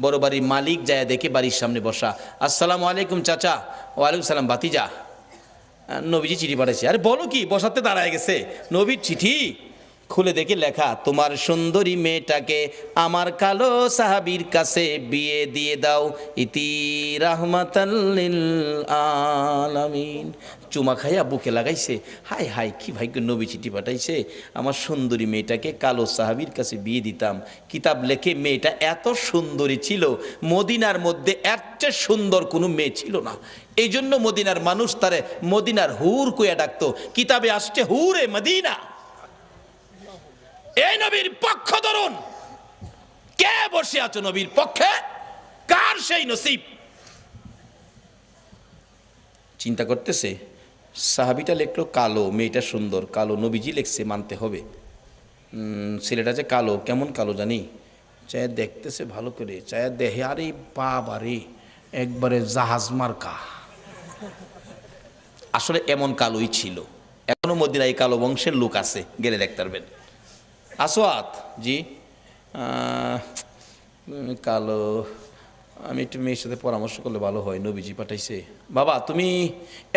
বড় বাড়ির মালিক যায় দেখে বাড়ির সামনে বসা, আসসালামু আলাইকুম চাচা। ওয়ালাইকুম সালাম ভাতিজা। নবীজি চিঠি পাঠাইছে। আরে বলো কি, বসাতে দাঁড়ায় গেছে। নবীর চিঠি খুলে দেখে লেখা, তোমার সুন্দরী মেয়েটাকে আমার কালো সাহাবীর কাছে বিয়ে দিয়ে দাও, ইতি রাহমাতাল লিল আলামিন। চুমা খাইয়া বুকে লাগাইছে, হাই হাই কি ভাগ্য, নবী চিঠি পাঠাইছে, আমার সুন্দরী মেয়েটাকে কালো সাহাবীর কাছে বিয়ে দিতাম। কিতাব লেখে মেয়েটা এত সুন্দরী ছিল, মদিনার মধ্যে এর চেয়ে সুন্দর কোনো মেয়ে ছিল না। এই জন্য মদিনার মানুষ তারে মদিনার হুর কইয়া ডাকতো। কিতাবে আসছে হুরে মদিনা। এই নবীর পক্ষ ধরুন, কে বসে আছো নবীর পক্ষে? কার সেই নসিব? চিন্তা করতেছে, সাহাবিটা লেখলো কালো, মেয়েটা সুন্দর, কালো। নবীজি লেখছে, মানতে হবে। ছেলেটা যে কালো, কেমন কালো জানি, চায় দেখতেছে ভালো করে, চায় দেহে, আরে বাবা রে, একবারে জাহাজ মার্কা। আসলে এমন কালোই ছিল। এখনো মদিনায় কালো বংশের লোক আছে, গেলে দেখতে পারবেন। আসওয়াদ জি, কালো, আমি একটু মেয়ের সাথে পরামর্শ করলে ভালো হয়, নবীজি পাঠাইছে। বাবা তুমি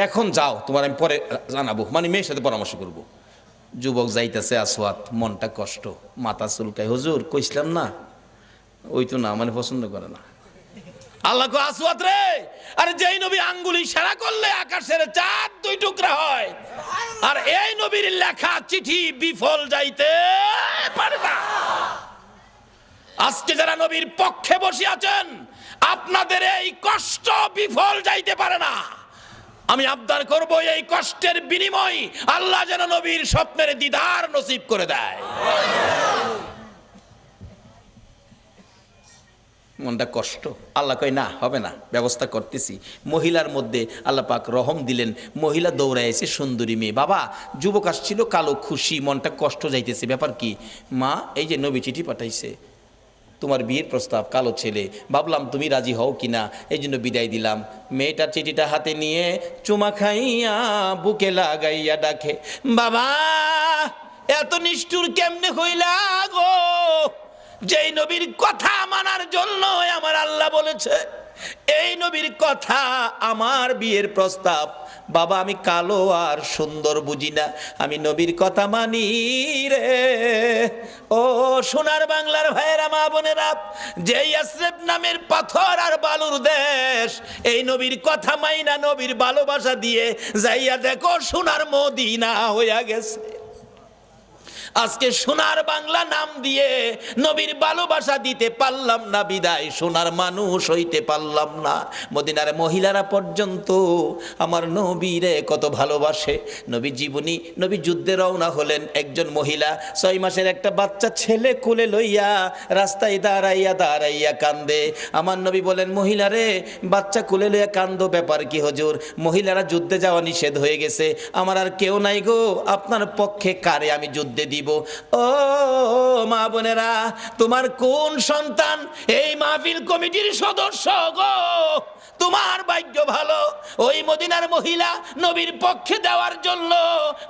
এখন যাও, তোমার আমি পরে জানাবো, মানে মেয়ের সাথে পরামর্শ করব। যুবক যাইতেছে, আসওয়াদ মনটা কষ্ট, মাথা চুলকায়, হুজুর কইছিলাম না, ওই তো না, মানে পছন্দ করে না। আল্লাহ কো, আসওয়াদ রে, আরে যেই নবী আঙ্গুলি ইশারা করলে আকাশের চাঁদ দুই টুকরা হয়, আর এই নবীর লেখা চিঠি বিফল যাইতে পারে না। আজকে যারা নবীর পক্ষে বসে আছেন, আপনাদের এই কষ্ট বিফল যাইতে পারে না। আমি আবদার করব, এই কষ্টের বিনিময় আল্লাহ যেন নবীর স্বপ্নের দিদার নসিব করে দেয়। মনটা কষ্ট। আল্লাহ কয় না, হবে না, ব্যবস্থা করতেছি। মহিলার মধ্যে আল্লাহ পাক রহম দিলেন, মহিলা দৌড়াইছে, সুন্দরী মেয়ে। বাবা যুবক আসছিল, কালো, খুশি, মনটা কষ্ট যাইতেছে। ব্যাপার কি? মা এই যে নবী চিঠি পাঠাইছে, তোমার বিয়ের প্রস্তাব, কালো ছেলে, ভাবলাম তুমি রাজি হও কিনা, এই জন্য বিদায় দিলাম। মেয়েটা চিঠিটা হাতে নিয়ে চুমা খাইয়া বুকে লাগাইয়া ডাকে, বাবা এত নিষ্ঠুর কেমনে হইলা গো? যেই নবীর কথা মানার জন্য আমার আল্লাহ বলেছে, এই নবীর কথা আমার বিয়ের প্রস্তাব। বাবা আমি কালো আর সুন্দর বুঝি না, আমি নবীর কথা মানি রে। ও সোনার বাংলার ভাইয়েরা, মা বোনেরা, যে ইয়াসরিব নামের পাথর আর বালুর দেশ, এই নবীর কথা মাইনা নবীর ভালোবাসা দিয়ে যাইয়া দেখো সোনার মদিনা হইয়া গেছে। আজকে সোনার বাংলা নাম দিয়ে নবীর ভালোবাসা দিতে পারলাম না বিদায় সোনার মানুষ হইতে পারলাম না। মদিনার মহিলারা পর্যন্ত আমার নবীরে কত ভালোবাসে। নবী জীবনী, নবী যুদ্ধে রওনা হলেন, একজন মহিলা 6 মাসের একটা বাচ্চা ছেলে কোলে লইয়া রাস্তায় দাঁড়াইয়া দাঁড়াইয়া কান্দে। আমার নবী বলেন, মহিলারে বাচ্চা কোলে লইয়া কান্দো, ব্যাপার কি হুজুর? মহিলারা যুদ্ধে যাওয়া নিষেধ হয়ে গেছে, আমার আর কেউ নাই গো, আপনার পক্ষে কারে আমি যুদ্ধে দিব? ও মা বোনেরা, তোমার কোন সন্তান এই মাহফিল কমিটির সদস্য গো? তোমার ভাগ্য ভালো, ওই মদিনার মহিলা নবীর পক্ষে দেওয়ার জন্য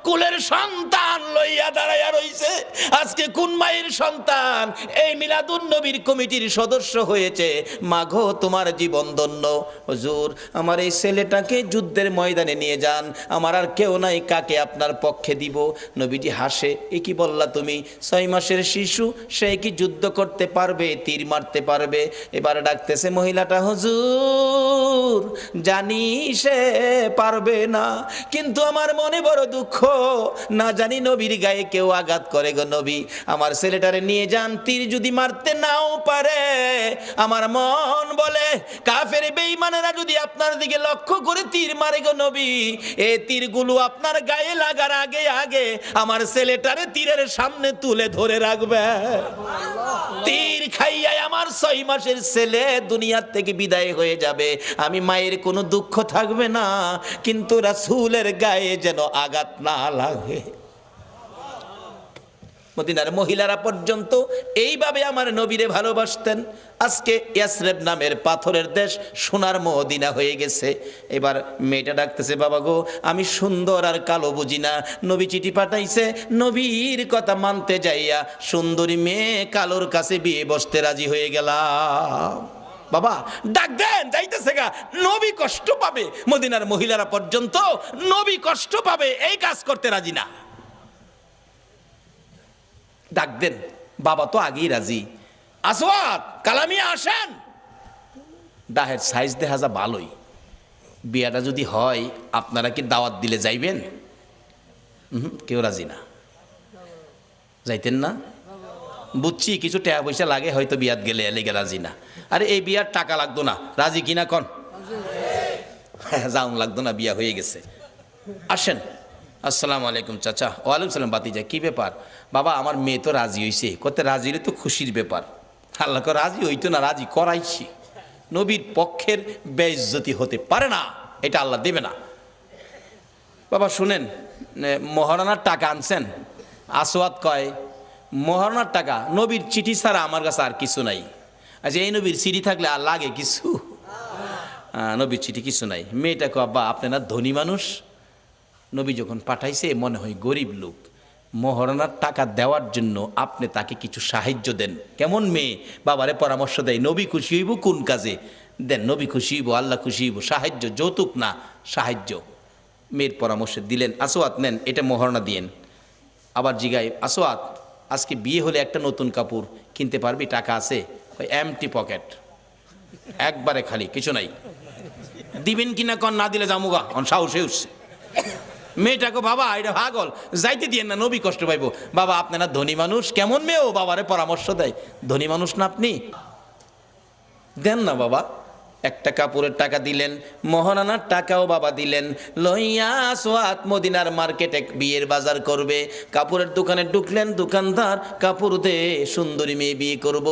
কুলের সন্তান লইয়া দাঁড়াইয়া রইছে। আজকে কোন মায়ের সন্তান এই মিলাদুন নবীর কমিটির সদস্য হয়েছে? মাগো তোমার জীবন ধন্য। হুজুর আমার এই ছেলেটাকে যুদ্ধের ময়দানে নিয়ে যান, আমার আর কেউ নাই, কাকে আপনার পক্ষে দিব? নবীজি হাসে, এ কি বললা তুমি? 6 মাসের শিশু, সে কি যুদ্ধ করতে পারবে, তীর মারতে পারবে? এবার ডাকতেছে মহিলাটা, হুজুর জানি সে পারবে না, কিন্তু আমার মনে বড় দুঃখ, না জানি নবীর গায়ে কেউ আঘাত করে গো নবী, আমার ছেলেটারে নিয়ে যান, তীর যদি মারতে নাও পারে, আমার মন বলে কাফের বেঈমানেরা যদি আপনার দিকে লক্ষ্য করে তীর মারে গো নবী, এই তীরগুলো আপনার গায়ে লাগার আগে আগে আমার ছেলেটারে তীরের সামনে তুলে ধরে রাখবে। তীর খাইয়া আমার 6 মাসের ছেলে দুনিয়ার থেকে বিদায় হয়ে যাবে, আমি মায়ের কোনো দুঃখ থাকবে না, কিন্তু রাসূলের গায়ে যেন আঘাত না লাগে। মদিনার মহিলারা পর্যন্ত এইভাবে আমার নবীরে ভালোবাসতেন। আজকে ইয়াসরিব নামের পাথরের দেশ সোনার মদিনা হয়ে গেছে। এবার মেয়েটা ডাকতেছে, বাবা গো আমি সুন্দর আর কালো বুঝি না, নবী চিঠি পাঠাইছে, নবীর কথা মানতে যাইয়া সুন্দরী মেয়ে কালোর কাছে বিয়ে বসতে রাজি হয়ে গেলাম। বাবা ডাক দেন, যাইতেছে গা, নবী কষ্ট পাবে। মদিনার মহিলারা পর্যন্ত নবী কষ্ট পাবে এই কাজ করতে রাজি না। ডাক দেন, বাবা তো আগেই রাজি। আসওয়াদ কালামিয়া আসেন। দাহের সাইজ দেখা যা ভালোই, বিয়াটা যদি হয় আপনারা কি দাওয়াত দিলে যাইবেন? কেউ রাজি না, যাইতেন না? বুঝছি কিছু টাকা পয়সা লাগে হয়তো, বিয়াত গেলে এলেগে রাজি না। আরে এই বিয়ার টাকা লাগতো না, রাজি কিনা কন? যাউন লাগতো না, বিয়া হয়ে গেছে। আসেন। আসসালামু আলাইকুম চাচা। ওয়ালাইকুম সালাম বাতিজা, কি ব্যাপার? বাবা আমার মেয়ে তো রাজি হয়েছে। কত রাজি হলে তো খুশির ব্যাপার, আল্লাহকে রাজি হইতো না, রাজি করাইছি। নবীর পক্ষের বেইজ্জতি হতে পারে না, এটা আল্লাহ দেবে না। বাবা শুনেন, মহারানার টাকা আনছেন? আসওয়াদ কয়, মহারানার টাকা? নবীর চিঠি ছাড়া আমার কাছে আর কিছু নাই। আচ্ছা এই নবীর চিঠি থাকলে আর লাগে কিছু? নবীর চিঠি কিছু নাই। মেয়েটা কয়, আব্বা আপনি না ধনী মানুষ, নবী যখন পাঠাইছে মনে হয় গরিব লোক, মহারানার টাকা দেওয়ার জন্য আপনি তাকে কিছু সাহায্য দেন। কেমন মেয়ে, বাবারে পরামর্শ দেয়, নবী খুশি হইব কোন কাজে, দেন নবী খুশি হইব, আল্লাহ খুশি হইব, সাহায্য, যৌতুক না সাহায্য। মেয়ের পরামর্শ দিলেন, আসওয়াদ নেন এটা মহারণা দিয়েন। আবার জিগাই, আসওয়াদ আজকে বিয়ে হলে একটা নতুন কাপড় কিনতে পারবি, টাকা আছে? এমটি পকেট, একবারে খালি, কিছু নাই। দিবেন কিনা কন? না দিলে জামুগা, অন সাহসে উঠছে। মেয়েটাকে, বাবা এটা পাগল, যাইতে দিয়েন না, নবী কষ্ট পাইব। বাবা আপনারা ধনী মানুষ, কেমন মেয়েও বাবারে পরামর্শ দেয়, ধনী মানুষ না আপনি, দেন না বাবা। একটা কাপড়ের টাকা দিলেন, মহারানার টাকাও বাবা দিলেন। লইয়া আসওয়াদ মদিনার মার্কেটে বিয়ের বাজার করবে। কাপড়ের দোকানে ঢুকলেন, দোকানদার কাপড় দে, সুন্দরী মেয়ে বিয়ে করব,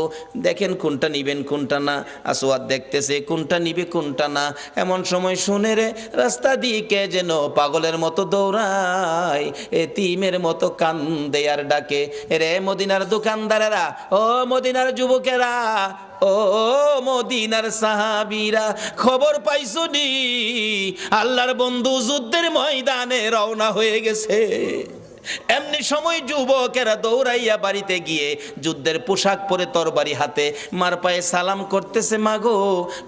দেখেন কোনটা নিবেন কোনটা না। আসওয়াদ দেখতেছে কোনটা নিবে কোনটা না। এমন সময় শুনে রে রাস্তা দিয়ে কে যেন পাগলের মতো দৌড়ায়, এতিমের মতো কান্দে আর ডাকে, রে মদিনার দোকানদারেরা, ও মদিনার যুবকেরা, ও মদিনার সাহাবীরা, খবর পাইছো নি আল্লাহর বন্ধু যুদ্ধের ময়দানে রওনা হয়ে গেছে। এমনি সময় যুবকেরা দৌড়াইয়া বাড়িতে গিয়ে যুদ্ধের পোশাক পরে তরবারি হাতে মার পায়ে সালাম করতেছে, মা গো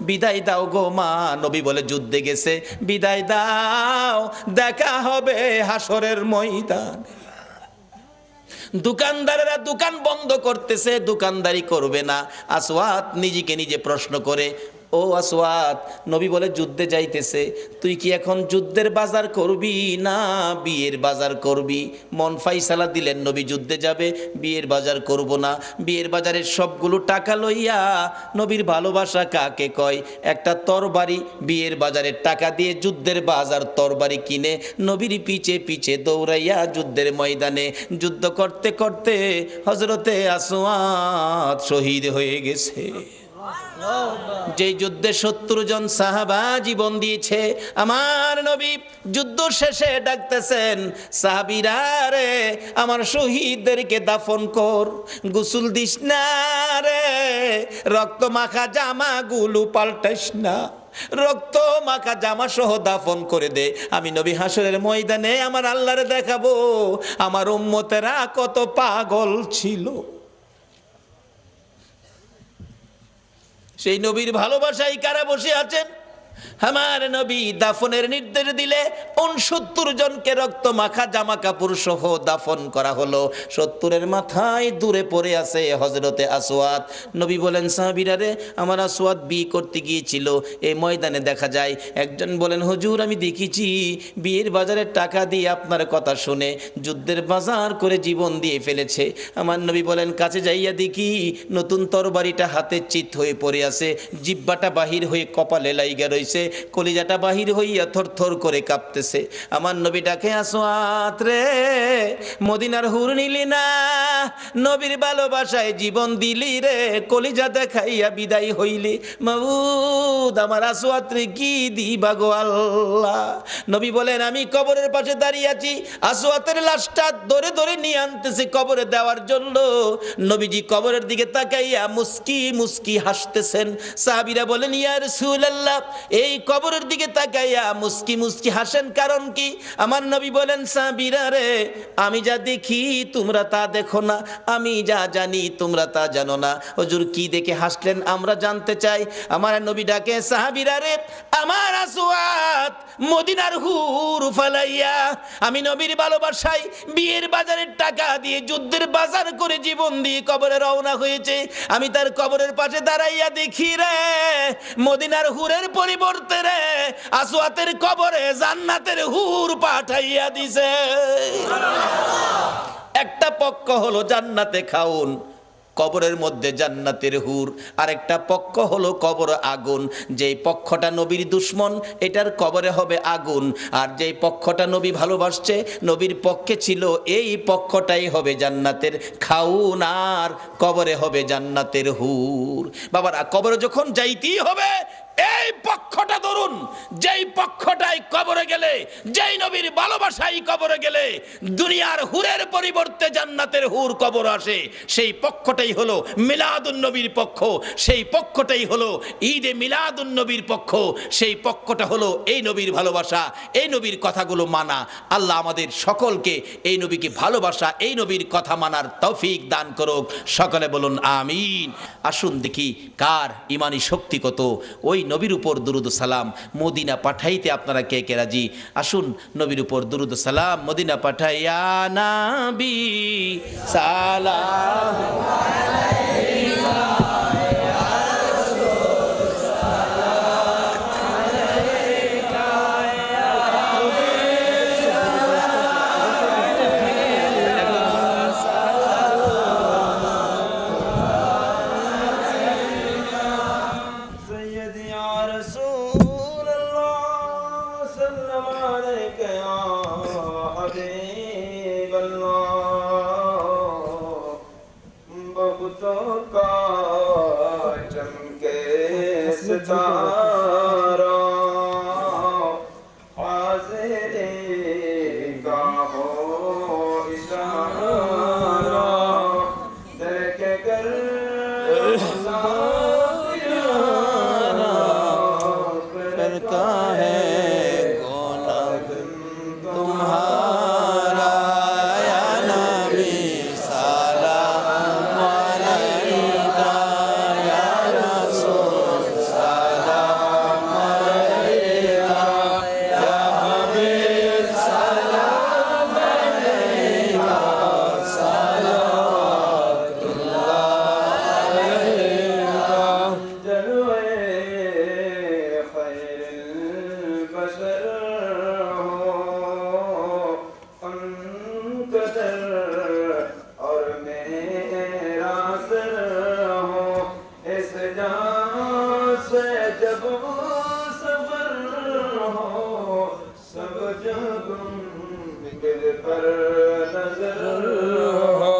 বিদায় দাও গো মা। নবী বলে যুদ্ধে গেছে, বিদায় দাও, দেখা হবে হাসরের ময়দান। দোকানদারেরা দোকান বন্ধ করতেছে, দোকানদারি করবে না। আসওয়াদ নিজেকে নিজে প্রশ্ন করে, ও আসওয়াদ, নবী বলে যুদ্ধে যাইতেছে, তুই কি এখন যুদ্ধের বাজার করবি না বিয়ের বাজার করবি? মন ফাইসালা দিলেন নবী যুদ্ধে যাবে, বিয়ের বাজার করব না। বিয়ের বাজারের সবগুলো টাকা লইয়া, নবীর ভালোবাসা কাকে কয়, একটা তরবারি বিয়ের বাজারের টাকা দিয়ে যুদ্ধের বাজার তরবারি কিনে নবীর পিছে পিছে দৌড়াইয়া যুদ্ধের ময়দানে যুদ্ধ করতে করতে হযরতে আসওয়াদ শহীদ হয়ে গেছে। যেই যুদ্ধে 70 জন সাহাবা জীবন দিয়েছে, আমার নবী যুদ্ধ শেষে ডাকতেছেন, সাহাবীরা রে আমার শহীদদেরকে দাফন কর, গোসল দিস না রে, রক্ত মাখা জামাগুলো পাল্টাইস না, রক্ত মাখা জামা সহ দাফন করে দে। আমি নবী হাসরের ময়দানে আমার আল্লাহরে দেখাবো আমার উম্মতেরা কত পাগল ছিল। সেই নবীর ভালোবাসায় কারা বসে আছেন? আমার নবী দাফনের নির্দেশ দিলে 69 জনকে রক্ত মাখা জামা কাপড় সহ দাফন করা হলো। 70-এর মাথায় দূরে পড়ে আছে হযরতে আসওয়াদ। নবী বলেন, সাহাবীরা রে আমার আসওয়াদ বিয়ে করতে গিয়েছিল, এই ময়দানে দেখা যায়। একজন বলেন, হুজুর আমি দেখেছি বিয়ের বাজারের টাকা দিয়ে আপনার কথা শুনে যুদ্ধের বাজার করে জীবন দিয়ে ফেলেছে। আমার নবী বলেন, কাছে যাইয়া দেখি নতুন তরবারিটা হাতে চিত হয়ে পড়ে আছে, জিহ্বাটা বাহির হয়ে কপালে লাইগা রইছে, কলিজাটা বাহির হইয়া থরথর করে কাঁপতেছে। আমার নবী ডাকে, আসওয়াদ রে মদিনার হুর নিলি না, নবীর ভালোবাসায় জীবন দিলি রে, কলিজা দেখাইয়া বিদায় হইলি, মাবুদ আমার আসওয়াদ রে কি দিবা গো আল্লাহ। নবী বলেন, আমি কবরের পাশে দাঁড়িয়ে আছি, আসওয়াদের লাশটা ধরে ধরে নিয়ে আনতেছে কবরে দেওয়ার জন্য। নবীজি কবরের দিকে তাকাইয়া মুস্কি মুস্কি হাসতেছেন। সাহাবীরা বলেন, ইয়া রাসূলুল্লাহ এই কবরের দিকে তাকাইয়া মুস্কি মুস্কি হাসেন কারণ কি? আমার নবী বলেন, সাহাবীরা রে আমি যা দেখি তোমরা তা দেখো না, আমি যা জানি তোমরা তা জানো না। হুজুর কি দেখে হাসলেন আমরা জানতে চাই। আমার নবী ডাকে, সাহাবীরা রে আমার আসওয়াদ মদিনার হুর ফালাইয়া আমি নবীর ভালোবাসায় বিয়ের বাজারের টাকা দিয়ে যুদ্ধের বাজার করে জীবন দিয়ে কবরে রওনা হয়েছে। আমি তার কবরের পাশে দাঁড়াইয়া দেখি রে মদিনার হুরের পরিবর্তে রে আসওয়াতের কবরে জান্নাতের হুর পাঠাইয়া দিছে। একটা পক্ষ হলো জান্নাতে খাউন, কবরের মধ্যে জান্নাতের হুর, আরেকটা পক্ষ হলো কবর আগুন। যেই পক্ষটা নবীর দুশ্মন এটার কবরে হবে আগুন, আর যেই পক্ষটা নবী ভালোবাসছে নবীর পক্ষে ছিল এই পক্ষটাই হবে জান্নাতের খাউন, আর কবরে হবে জান্নাতের হুর। বাবারা কবরে যখন যাইতেই হবে এই পক্ষটা ধরুন, যেই পক্ষটাই কবরে গেলে, যেই নবীর ভালোবাসাই কবরে গেলে দুনিয়ার হুরের পরিবর্তে জান্নাতের হুর কবর আসে, সেই পক্ষটাই হলো মিলাদুন নবীর পক্ষ, সেই পক্ষটাই হলো ঈদে মিলাদুন নবীর পক্ষ, সেই পক্ষটা হলো এই নবীর ভালোবাসা, এই নবীর কথাগুলো মানা। আল্লাহ আমাদের সকলকে এই নবীকে ভালোবাসা, এই নবীর কথা মানার তৌফিক দান করুক। সকলে বলুন আমিন। আসুন দেখি কার ইমানি শক্তি কত। ওই নবীর উপর দুরুদ সালাম মদিনা পাঠাইতে আপনারা কে কে রাজি? আসুন নবীর উপর দুরুদ সালাম মদিনা পাঠাইয়া নবী সালাম আলাইকা ইয়া রাসূল সালাম আলাইকা ইয়া सितारा हाज़िर का हो इशारा दिल के कर करता है गुनाह तुम्हारा या मुझको दिल पर नजर हो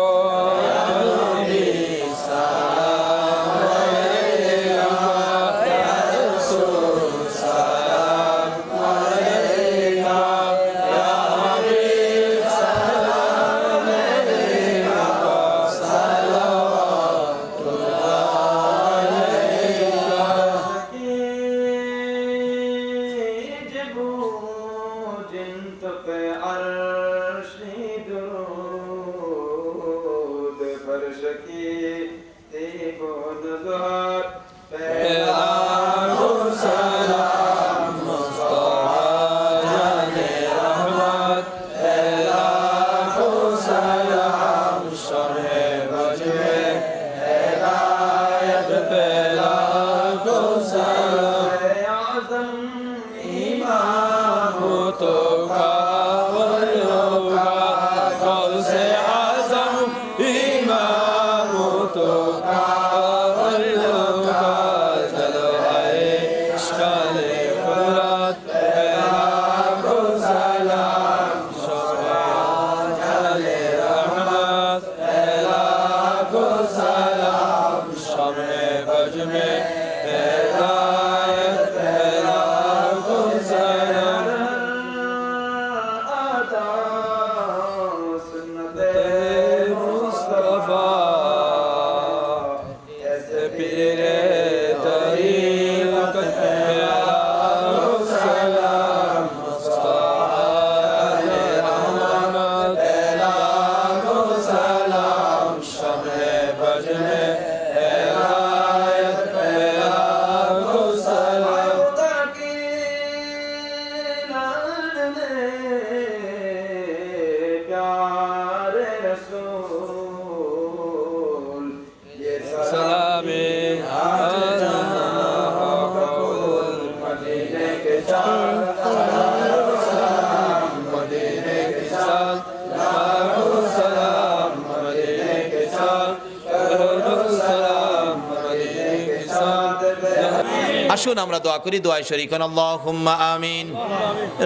আসুন আমরা দোয়া করি, দোয়ায় শরীক হন। আল্লাহুম্মা আমিন।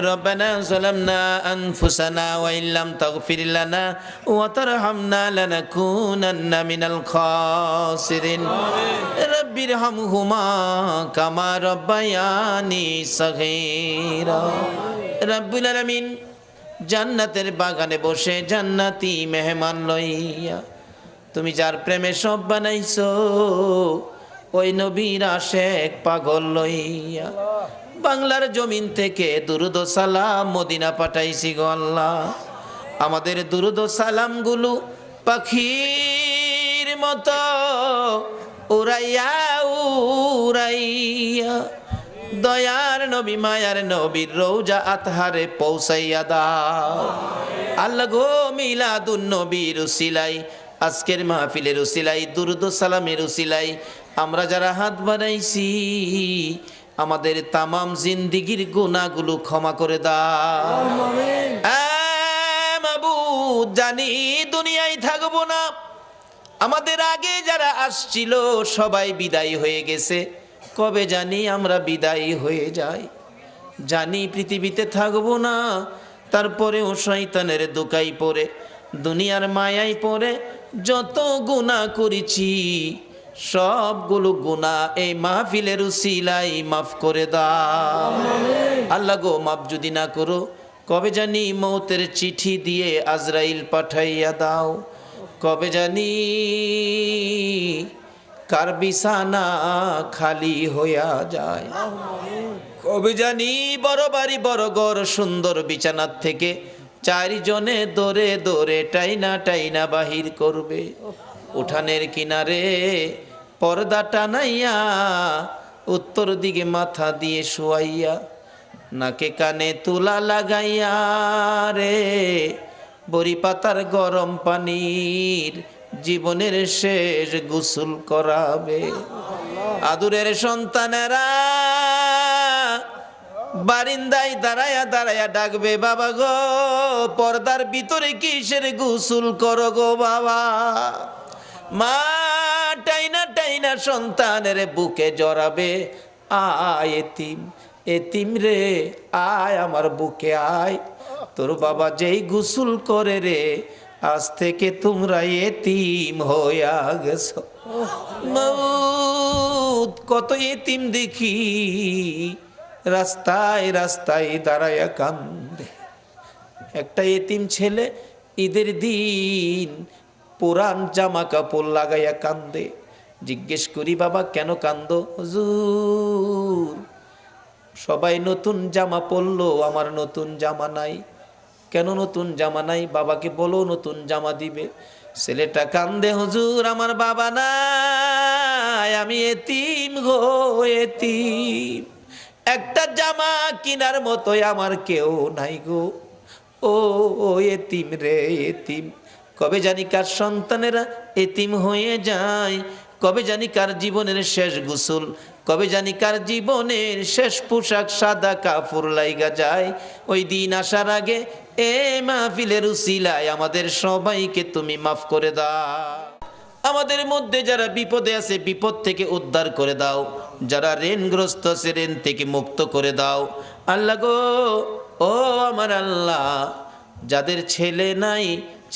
রব্বানা যালামনা আনফুসানা ওয়া ইল্লাম তাগফির লানা ওয়া তারহামনা লানাকুনান্না মিনাল খাসিরিন। রাব্বিরহামহুমা কামা রাব্বায়ানি সাগীরা। রব্বুল আলামিন জান্নাতের বাগানে বসে জান্নাতি মেহমান লইয়া তুমি যার প্রেমে সব বানাইছো, ওই নবীর আশেক পাগল লইয়া বাংলার জমিন থেকে দুরুদ ও সালাম মদিনা পাঠাইছি গো আল্লাহ। আমাদের দুরুদ ও সালামগুলো পাখির মতো উড়াইয়া উড়াইয়া দয়ার নবী মায়ার নবীর রওজা আতহারে পৌঁছাইয়া দাও আল্লাহ গো। মিলাদুন নবীর উসিলাই, আজকের মাহফিলের উসিলাই, দুরুদ ও সালামের উসিলাই আমরা যারা হাত বাড়াইছি আমাদের তামাম জিন্দিগির গুনাহগুলো ক্ষমা করে দাও। মাবুদ, জানি দুনিয়ায় থাকবো না, আমাদের আগে যারা আসছিল সবাই বিদায় হয়ে গেছে, কবে জানি আমরা বিদায় হয়ে যাই। জানি পৃথিবীতে থাকবো না, তারপরেও শয়তানের দোকাই পড়ে দুনিয়ার মায়ায় পড়ে যত গুনাহ করেছি সবগুলো গুনাহ এই মাহফিলের উসিলাই মাফ করে দাও আল্লাহ গো। মাফ যদি না করো, কবে জানি মৌতের চিঠি দিয়ে আজরাইল পাঠাইয়া দাও, কবে জানি কার বিছানা খালি হইয়া যায়, কবে জানি বড় বাড়ি বড় ঘর সুন্দর বিছানার থেকে চারজনে দৌড়ে দৌড়ে টাইনা টাইনা বাহির করবে। উঠানের কিনারে পর্দা টানাইয়া উত্তর দিকে মাথা দিয়ে শুয়াইয়া নাকে কানে তুলা লাগাইয়া রে বড়ি পাতার গরম পানির জীবনের শেষ গোসল করাবে। আদুরের সন্তানেরা বারিন্দায় দাঁড়ায়া দাঁড়ায়া ডাকবে, বাবা গো পর্দার ভিতরে কিসের গোসল করো গো বাবা। মা টাইনা টাইনা সন্তানের বুকে জড়াবে, আয় এতিম এতিম রে আয় আমার বুকে আয়, তোর বাবা যেই গোসল করে রে, আজ থেকে তোমরা এতিম হইয়া গেছো। মউত কত এতিম দেখি রাস্তায় রাস্তায় দাঁড়ায়া কান্দে। একটা এতিম ছেলে ঈদের দিন পুরান জামা কাপড় লাগাইয়া কান্দে। জিজ্ঞেস করি বাবা কেন কান্দো? হুজুর সবাই নতুন জামা পরলো, আমার নতুন জামা নাই। কেন নতুন জামা নাই? বাবাকে বলো নতুন জামা দিবে। ছেলেটা কান্দে, হুজুর আমার বাবা নাই, আমি এতিম গো এতিম, একটা জামা কিনার মতোই আমার কেউ নাই গো। ও এতিম রে এতিম, কবে জানি কার সন্তানেরা এতিম হয়ে যায়, কবে জানি কার জীবনের শেষ গোসল, কবে জানি কার জীবনের শেষ পোশাক সাদা কাপড় লাইগা যায়। ওই দিন আসার আগে এ মাহফিলের উসিলায় আমাদের সবাইকে তুমি মাফ করে দাও। আমাদের মধ্যে যারা বিপদে আছে বিপদ থেকে উদ্ধার করে দাও, যারা ঋণগ্রস্ত আছে ঋণ থেকে মুক্ত করে দাও। আল্লাহ গো, ও আমার আল্লাহ, যাদের ছেলে নাই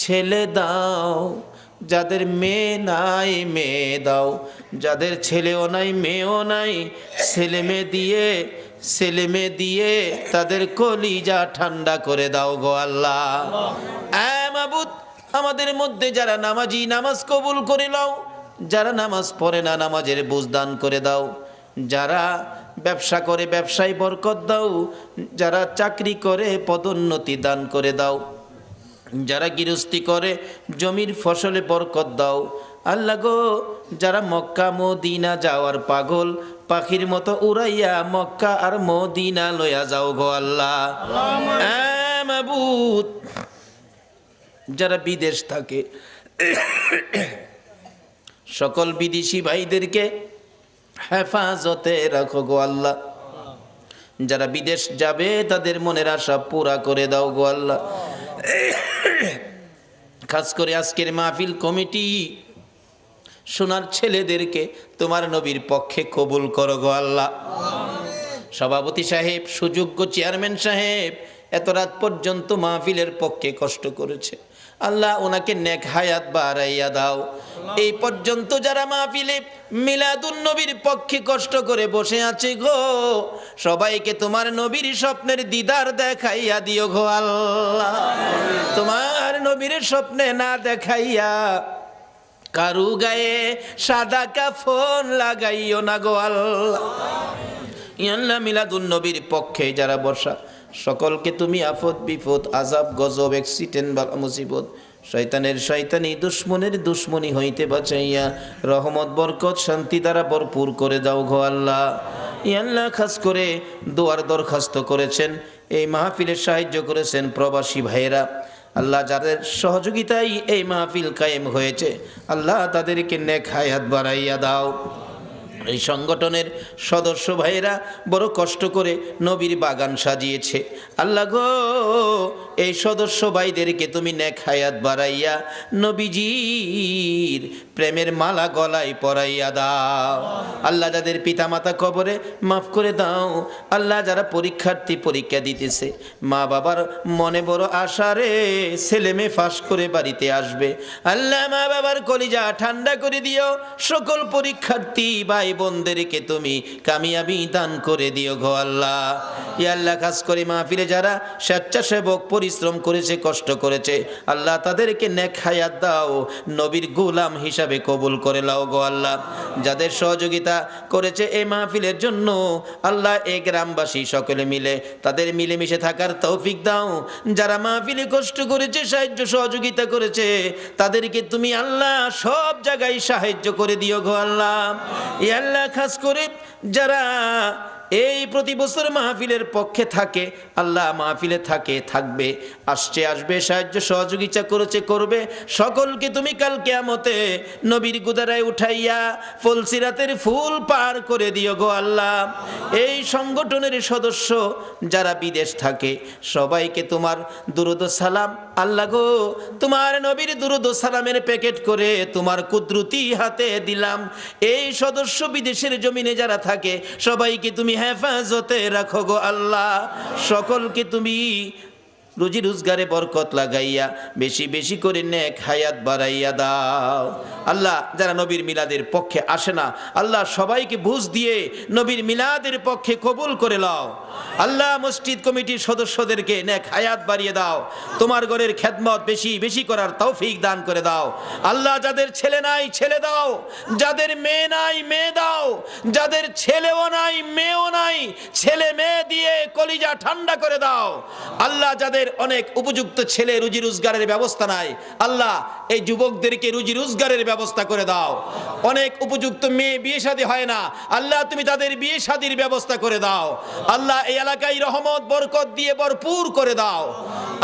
ছেলে দাও, যাদের মেয়ে নাই মেয়ে দাও, যাদের ছেলেও নাই মেয়েও নাই, ছেলে মেয়ে দিয়ে তাদের কলিজা ঠান্ডা করে দাও গো আল্লাহ। মাবুদ, আমাদের মধ্যে যারা নামাজি নামাজ কবুল করে নাও, যারা নামাজ পড়ে না নামাজের বুঝ দান করে দাও, যারা ব্যবসা করে ব্যবসায় বরকত দাও, যারা চাকরি করে পদোন্নতি দান করে দাও, যারা গৃহস্থী করে জমির ফসলে বরকত দাও। আল্লাহ গো, যারা মক্কা মদিনা যাওয়ার পাগল, পাখির মতো উড়াইয়া মক্কা আর মদিনা লইয়া যাও গো আল্লাহ। মাবুদ, যারা বিদেশ থাকে সকল বিদেশি ভাইদেরকে হেফাজতে রাখো গো আল্লাহ। যারা বিদেশ যাবে তাদের মনের আশা পুরা করে দাও গো আল্লাহ। খাস করে আজকের মাহফিল কমিটি সোনার ছেলেদেরকে তোমার নবীর পক্ষে কবুল করো গো আল্লাহ। সভাপতি সাহেব, সুযোগ্য চেয়ারম্যান সাহেব এত রাত পর্যন্ত মাহফিলের পক্ষে কষ্ট করেছে, আল্লাহ ওনাকে নেক হায়াত বাড়াইয়া দাও। এই পর্যন্ত যারা মাহফিলে মিলাদুন নবীর পক্ষে কষ্ট করে বসে আছে গো, সবাইকে তোমার নবীর স্বপ্নের দিদার দেখাইয়া দিও গো আল্লাহ। তোমার নবীর স্বপ্নে না দেখাইয়া কারু গায়ে সাদা কাফন লাগাইও না গো আল্লাহ। আল্লাহ মিলাদুন নবীর পক্ষে যারা বসা সকলকে তুমি আফত বিপদ আযাব গজব অ্যাক্সিডেন্ট বা মুসিবত শয়তানের শয়তানি দুশ্মনের দুশ্মনী হইতে বাঁচাইয়া রহমত বরকত শান্তি দ্বারা ভরপুর করে দাও গো আল্লাহ। আল্লাহ খাস করে দোয়ার দরখাস্ত করেছেন, এই মাহফিলে সাহায্য করেছেন প্রবাসী ভাইয়েরা, আল্লাহ যাদের সহযোগিতায় এই মাহফিল কায়েম হয়েছে, আল্লাহ তাদেরকে নেক হায়াত বাড়াইয়া দাও। এই সংগঠনের সদস্য ভাইয়েরা বড় কষ্ট করে নবীর বাগান সাজিয়েছে, আল্লাহ গো এই সদস্য ভাইদেরকে তুমি নেক হায়াত বাড়াইয়া নবীজির প্রেমের মালা গলায় পরাইয়া দাও। আল্লাহ যাদের পিতামাতা কবরে মাফ করে দাও। আল্লাহ যারা পরীক্ষার্থী পরীক্ষা দিতেছে, মা বাবার মনে বড় আশা রে ছেলে মেয়ে ফাঁস করে বাড়িতে আসবে, আল্লাহ মা বাবার কলিজা ঠান্ডা করে দিও। সকল পরীক্ষার্থী ভাই বোনদেরকে তুমি কামিয়াবি দান করে দিও গো আল্লাহ। ইয়া আল্লাহ খাস করে মাহফিলে যারা স্বেচ্ছাসেবক পরিশ্রম করেছে কষ্ট করেছে, আল্লাহ তাদেরকে নেক হায়াত দাও, নবীর গোলাম হিসাবে কবুল করে নাও গো আল্লাহ। যাদের সহযোগিতা করেছে এই মাহফিলের জন্য, আল্লাহ এই গ্রামবাসী সকলে মিলে তাদের মিলেমিশে থাকার তৌফিক দাও। যারা মাহফিলে কষ্ট করেছে সাহায্য সহযোগিতা করেছে, তাদেরকে তুমি আল্লাহ সব জায়গায় সাহায্য করে দিও গো আল্লাহ। ইয়া আল্লাহ খাস করে যারা এই প্রতি বছর মাহফিলের পক্ষে থাকে, আল্লাহ মাহফিলে থাকে থাকবে আসছে আসবে সাহায্য সহযোগিতা করেছে করবে, সকলকে তুমি কাল কিয়ামতে নবীর গুদারায় উঠাইয়া ফুলসিরাতের ফুল পার করে দিও গো আল্লাহ। এই সংগঠনের সদস্য যারা বিদেশ থাকে সবাইকে তোমার দুরুদ সালাম, আল্লাহ গো তোমার নবীর দুরুদ সালামের প্যাকেট করে তোমার কুদরতি হাতে দিলাম। এই সদস্য বিদেশের জমিনে যারা থাকে সবাইকে তুমি হেফাজতে রাখো গো আল্লাহ। সকলকে তুমি রুজি রোজগারে বরকত লাগাইয়া বেশি বেশি করে নেক হায়াত বাড়াইয়া দাও আল্লাহ। যারা নবীর মিলাদের পক্ষে আসে না আল্লাহ, সবাইকে বুঝ দিয়ে নবীর মিলাদের পক্ষে কবুল করে নাও আল্লাহ। মসজিদ কমিটির সদস্যদেরকে নেক হায়াত বাড়িয়ে দাও, তোমার ঘরের খেদমত বেশি বেশি করার তৌফিক দান করে দাও আল্লাহ। যাদের ছেলে নাই ছেলে দাও, যাদের মেয়ে নাই মেয়ে দাও, যাদের ছেলেও নাই মেয়েও নাই ছেলে মেয়ে দিয়ে কলিজা ঠান্ডা করে দাও আল্লাহ। যাদের অনেক উপযুক্ত ছেলে রুজি রোজগারের ব্যবস্থা নাই আল্লাহ, এই যুবকদেরকে রুজি রোজগারের ব্যবস্থা করে দাও। অনেক উপযুক্ত মেয়ে বিয়ে শাদী হয় না আল্লাহ, তুমি তাদের বিয়ে শাদীর ব্যবস্থা করে দাও আল্লাহ। এই এলাকায় রহমত বরকত দিয়ে ভরপুর করে দাও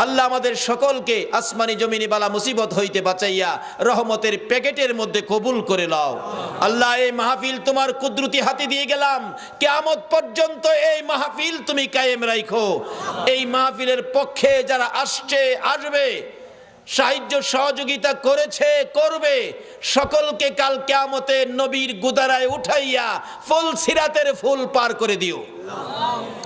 আল্লাহ। আমাদের সকলকে আসমানি জমিনি বালা মুসিবত হইতে বাঁচাইয়া রহমতের প্যাকেটের মধ্যে কবুল করে নাও আল্লাহ। এই মাহফিল তোমার কুদরতি হাতে দিয়ে গেলাম, কিয়ামত পর্যন্ত এই মাহফিল তুমি কায়েম রাখো। এই মাহফিলের পক্ষে যারা আসছে আসবে, সাহায্য সহযোগিতা করেছে করবে, সকলকে কাল কিয়ামতে নবীর গুদারায় উঠাইয়া ফুল সিরাতের ফুল পার করে দিও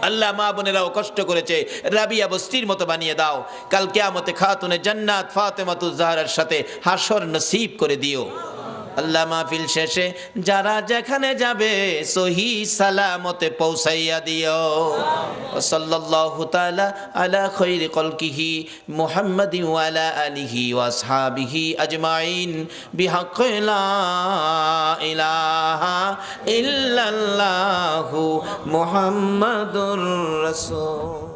আল্লাহ। মা বোনেরাও কষ্ট করেছে, রাবিয়া বস্তির মতো বানিয়ে দাও। কাল কিয়ামতে খাতুনে জান্নাত ফাতেমাতুজ জাহরার সাথে হাসর নসিব করে দিও আল্লাহ। মাহফিল শেষে যারা যেখানে যাবে সহি সালামতে পৌঁছাইয়া দিও। সাল্লাল্লাহু তাআলা আলা খায়রি কলকিহি মুহাম্মাদিন ওয়া আলা আলিহি ওয়া আসহাবিহি আজমাইন বিহাক্কি লা ইলাহা ইল্লাল্লাহু মুহাম্মাদুর রাসূল।